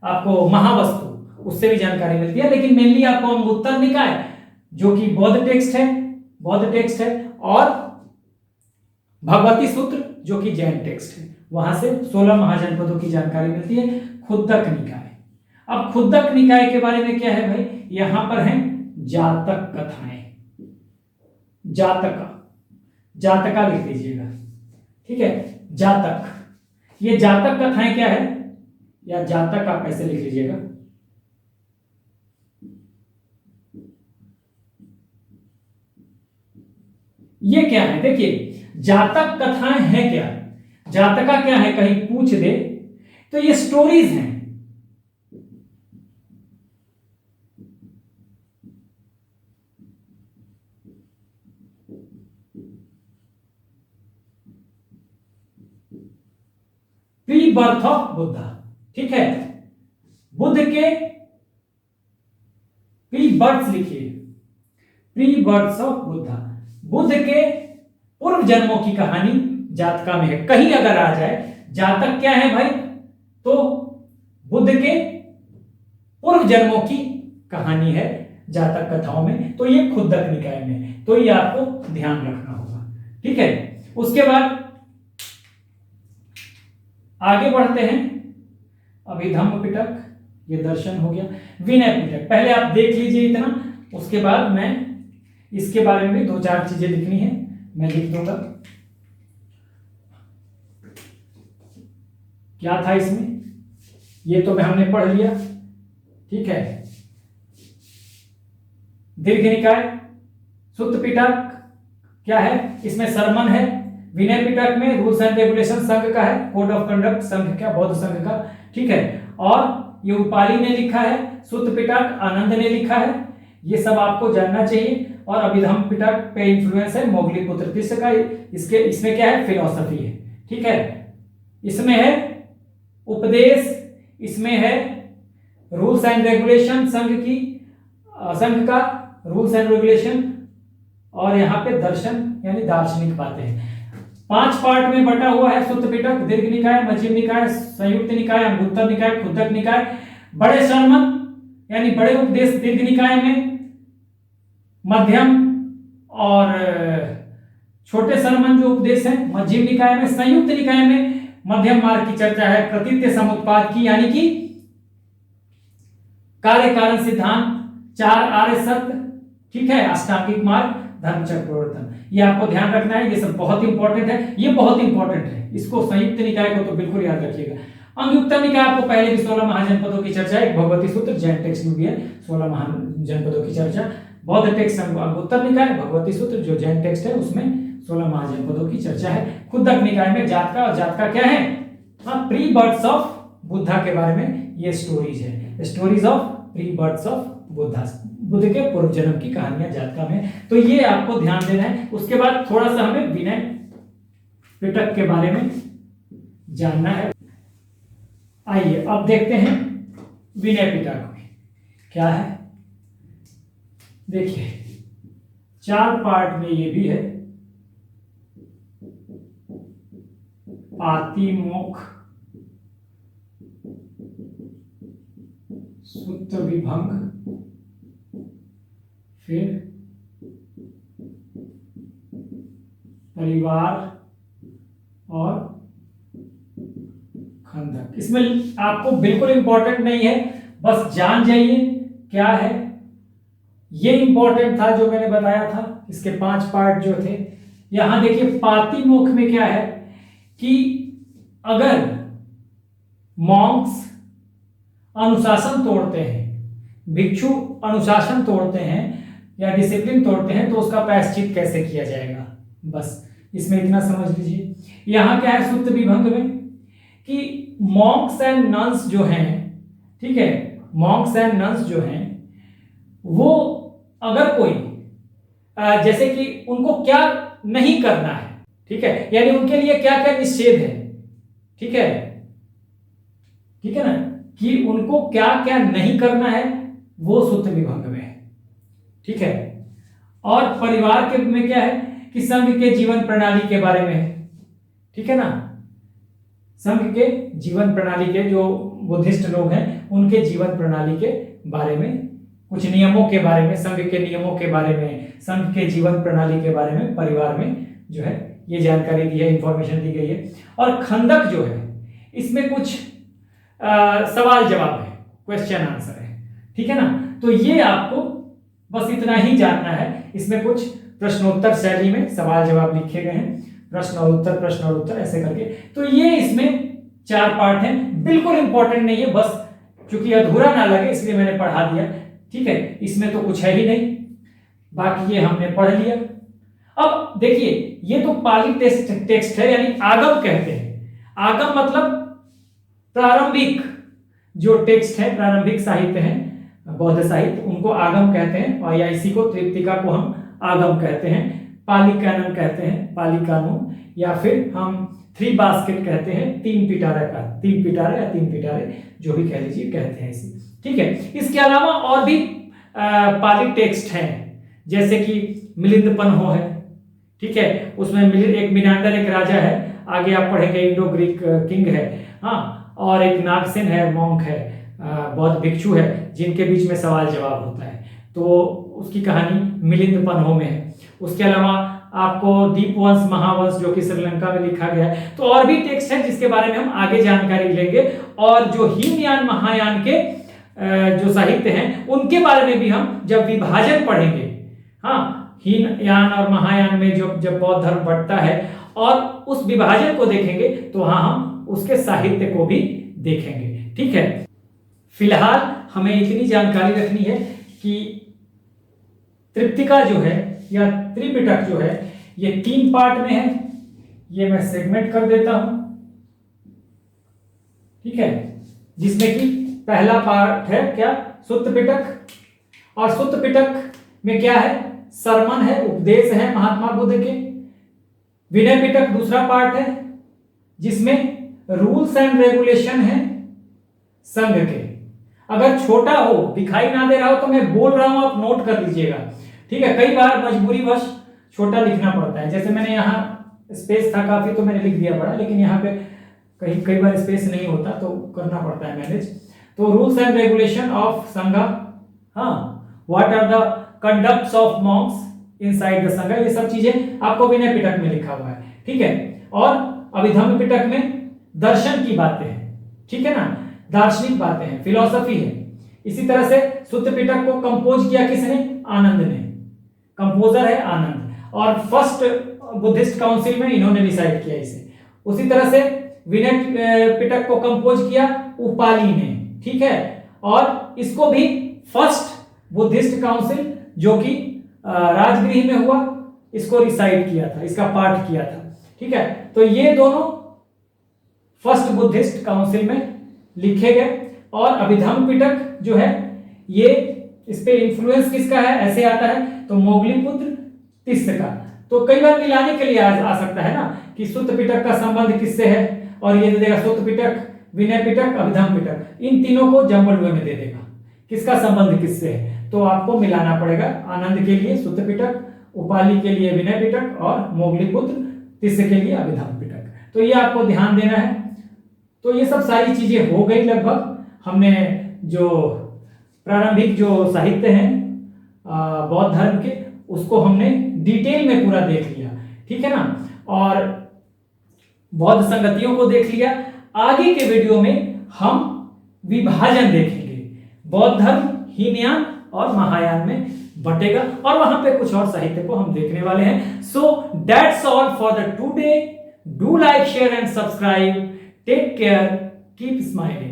आपको महावस्तु, उससे भी जानकारी मिलती है, लेकिन मेनली आपको अंगुत्तर निकाय, जो कि बौद्ध टेक्स्ट है, और भगवती सूत्र, जो कि जैन टेक्स्ट है, वहां से 16 महाजनपदों की जानकारी मिलती है। खुद्दक निकाय, अब खुद्दक निकाय के बारे में क्या है भाई? यहां पर है जातक कथाएं, जातका लिख लीजिएगा, ठीक है, जातक। ये जातक कथाएं क्या है, या जातक आप ऐसे लिख लीजिएगा। ये क्या है? देखिए, जातक कथाएं हैं क्या, जातका क्या है कहीं पूछ दे तो ये स्टोरीज हैं। प्री बर्थ ऑफ बुद्धा, ठीक है, बुद्ध के प्री बर्थ लिखिए, pre birth of Buddha, Buddha के पूर्व जन्मों की कहानी जातका में है। कहीं अगर आ जाए जातक क्या है भाई, तो बुद्ध के पूर्व जन्मों की कहानी है जातक कथाओं में, तो ये खुद्दक निकाय में, तो ये आपको ध्यान रखना होगा, ठीक है। उसके बाद आगे बढ़ते हैं, अभिधम्म पिटक, ये दर्शन हो गया। विनय पिटक पहले आप देख लीजिए इतना, उसके बाद मैं इसके बारे में भी 2-4 चीजें लिखनी है, मैं लिख दूंगा। क्या था इसमें, ये तो हमने पढ़ लिया, ठीक है। दीर्घ निकाय, सुत्त पिटक क्या है, इसमें सरमन है। विनय पिटक में रूल्स एंड रेगुलेशन संघ का है, कोड ऑफ कंडक्ट संघ का, बौद्ध संघ का, ठीक है। और ये उपाली ने लिखा है, सुत्त पिटक आनंद ने लिखा है, ये सब आपको जानना चाहिए। और अभिधम्म पिटक पे इंफ्लुएंस है मोगली तीसरे का, इसमें क्या है, फिलॉसफी है, ठीक है। इसमें है उपदेश, इसमें है रूल्स एंड रेगुलेशन संघ का रूल्स एंड रेगुलेशन, और यहाँ पे दर्शन यानी दार्शनिक बातें हैं। 5 पार्ट में बटा हुआ है सुत्त पिटक, दीर्घ निकाय, मध्यम निकाय, संयुक्त निकाय, अंगुत्तर निकाय, खुद्दक निकाय। बड़े सरमन यानी बड़े उपदेश दीर्घ निकाय में, मध्यम और छोटे सरमन जो उपदेश है मध्यम निकाय में। संयुक्त निकाय में मध्यम मार्ग की चर्चा है, कृतित्व समुत्पाद की, यानी कि कार्य कारण सिद्धांत, 4 आर्य सत्य, ठीक है, अष्टांगिक मार्ग, धर्मचक्र प्रवर्तन, ये आपको ध्यान रखना है, ये सब बहुत इंपॉर्टेंट है, ये बहुत इंपॉर्टेंट है, इसको संयुक्त निकाय को तो बिल्कुल याद रखिएगा। अंगुत्तर निकाय आपको पहले भी 16 महाजनपदों की चर्चा है, एक भगवती सूत्र जैन टेक्स्ट में भी है 16 महाजनपदों की चर्चा। बौद्ध टेक्स्ट अंगुत्तर निकाय, भगवती सूत्र जो जैन टेक्स्ट है उसमें 16 महाजनपदों की चर्चा है। खुद्दक निकाय में जातका, और जातका क्या है, हाँ, प्री बर्थ्स ऑफ बुद्धा के बारे में ये स्टोरीज है, stories of pre births of Buddha, Buddha के पूर्व जन्म की कहानियां जातका में, तो ये आपको ध्यान देना है। उसके बाद थोड़ा सा हमें विनय पिटक के बारे में जानना है। आइए अब देखते हैं विनय पिटक में क्या है। देखिए 4 पार्ट में ये भी है, पातिमोक्ष, सुत्त विभंग, फिर परिवार और खंडक। इसमें आपको बिल्कुल इंपॉर्टेंट नहीं है, बस जान जाइए क्या है। ये इंपॉर्टेंट था जो मैंने बताया था, इसके 5 पार्ट जो थे। यहां देखिए पातिमोक्ष में क्या है कि अगर मॉन्क्स अनुशासन तोड़ते हैं, भिक्षु अनुशासन तोड़ते हैं या डिसिप्लिन तोड़ते हैं, तो उसका प्रायश्चित कैसे किया जाएगा, बस इसमें इतना समझ लीजिए। यहां क्या है सुत्त विभंग में कि मॉन्क्स एंड नन्स जो हैं, ठीक है, मॉन्क्स एंड नन्स जो हैं वो अगर कोई जैसे कि उनको क्या नहीं करना है, ठीक है, यानी उनके लिए क्या क्या निषेध है, ठीक है, ठीक है ना, कि उनको क्या क्या नहीं करना है, वो सुत्त विभंग में है, ठीक है। और परिवार के में क्या है कि संघ के जीवन प्रणाली के बारे में है, ठीक है ना, संघ के जीवन प्रणाली के जो बुद्धिस्ट लोग हैं उनके जीवन प्रणाली के बारे में, कुछ नियमों के बारे में, संघ के नियमों के बारे में, संघ के जीवन प्रणाली के बारे में परिवार में जो है ये जानकारी दी है, इंफॉर्मेशन दी गई है। और खंडक जो है इसमें कुछ सवाल जवाब है, क्वेश्चन आंसर है, ठीक है ना। तो ये आपको बस इतना ही जानना है। इसमें कुछ प्रश्नोत्तर शैली में सवाल जवाब लिखे गए हैं, प्रश्न और उत्तर ऐसे करके। तो ये इसमें 4 पार्ट हैं, बिल्कुल इंपॉर्टेंट नहीं है, बस चूंकि अधूरा ना लगे इसलिए मैंने पढ़ा दिया, ठीक है। इसमें तो कुछ है ही नहीं, बाकी ये हमने पढ़ लिया। अब देखिए, ये तो पाली टेक्स्ट है, यानी आगम कहते हैं। आगम मतलब प्रारंभिक जो टेक्स्ट है, प्रारंभिक साहित्य है, बौद्ध साहित्य, उनको आगम कहते हैं। और या इसी को त्रिपिटका को हम आगम कहते हैं, पाली कैनन कहते हैं, पाली कानून, या फिर हम थ्री बास्केट कहते हैं, तीन पिटारे का, तीन पिटारे या तीन पिटारे जो भी कह लीजिए, कहते हैं इसे। ठीक है, इसके अलावा और भी पाली टेक्स्ट हैं, जैसे कि मिलिंद पन्हो है। ठीक है, उसमें एक मिनांडर एक राजा है, आगे आप पढ़ेंगे इंडो ग्रीक किंग है, हाँ, और एक नागसेन है, मॉन्क है, बौद्ध भिक्षु है, जिनके बीच में सवाल जवाब होता है, तो उसकी कहानी मिलिंद पन्हो में है। उसके अलावा आपको दीपवंश महावंश जो कि श्रीलंका में लिखा गया है। तो और भी टेक्स्ट है जिसके बारे में हम आगे जानकारी लेंगे, और जो हीनयान महायान के जो साहित्य हैं उनके बारे में भी हम जब विभाजन पढ़ेंगे, हाँ, हीनयान और महायान में जब बौद्ध धर्म बढ़ता है और उस विभाजन को देखेंगे, तो वहां हम उसके साहित्य को भी देखेंगे। ठीक है, फिलहाल हमें इतनी जानकारी रखनी है कि त्रिपिटका जो है या त्रिपिटक जो है, ये 3 पार्ट में है। ये मैं सेगमेंट कर देता हूं, ठीक है, जिसमें कि पहला पार्ट है क्या, सुत्त पिटक। और सुत्त पिटक में क्या है, सरमन है, उपदेश है महात्मा बुद्ध के। विनय पिटक दूसरा पार्ट है, जिसमें रूल्स एंड रेगुलेशन है संघ के। अगर छोटा हो, दिखाई ना दे रहा हो, तो मैं बोल रहा हूं, आप नोट कर लीजिएगा। ठीक है, कई बार मजबूरीवश छोटा लिखना पड़ता है, जैसे मैंने यहाँ स्पेस था काफी तो मैंने लिख दिया बड़ा, लेकिन यहाँ पे कई बार स्पेस नहीं होता तो करना पड़ता है मैनेज। तो rules and regulation of Sangha, हाँ, what are the conducts of monks inside the Sangha, ये सब चीजें आपको विनय पिटक में लिखा हुआ है। ठीक है, और अभिधम्म पिटक में दर्शन की बातें हैं, ठीक है ना, दार्शनिक बातें हैं, फिलॉसफी है। इसी तरह से सुत्त पिटक को कंपोज किया किसने, आनंद ने, कंपोजर है आनंद, और फर्स्ट बुद्धिस्ट काउंसिल में इन्होंने डिसाइड किया इसे। उसी तरह से विनय पिटक को कंपोज किया उपाली ने, ठीक है, और इसको भी फर्स्ट बुद्धिस्ट काउंसिल जो कि राजगृह में हुआ, इसको रिसाइट किया था, इसका पाठ किया था। ठीक है, तो ये दोनों फर्स्ट बुद्धिस्ट काउंसिल में लिखे गए। और अभिधम्म पिटक जो है, ये इस पे इन्फ्लुएंस किसका है, ऐसे आता है तो मोगलीपुत्र तिस्स का। तो कई बार मिलाने के लिए आ सकता है ना कि सुत्त पिटक का संबंध किससे है, और ये दे देगा सुत्त पिटक, विनय पिटक, अभिधम्म पिटक, इन तीनों को जंबल वे में दे देगा किसका संबंध किससे है। तो आपको मिलाना पड़ेगा, आनंद के लिए सुत्त पिटक, उपाली के लिए विनय पिटक, और मोगलीपुत्र तिस्स के लिए अभिधम्म पिटक। तो ये आपको ध्यान देना है। तो ये सब सारी चीजें हो गई लगभग। हमने जो प्रारंभिक जो साहित्य हैं बौद्ध धर्म के, उसको हमने डिटेल में पूरा देख लिया, ठीक है ना, और बौद्ध संगतियों को देख लिया। आगे के वीडियो में हम विभाजन देखेंगे, बौद्ध धर्म हीनयान और महायान में बटेगा, और वहां पे कुछ और साहित्य को हम देखने वाले हैं। So that's all for the today. Do like, share and subscribe. Take care, keep smiling.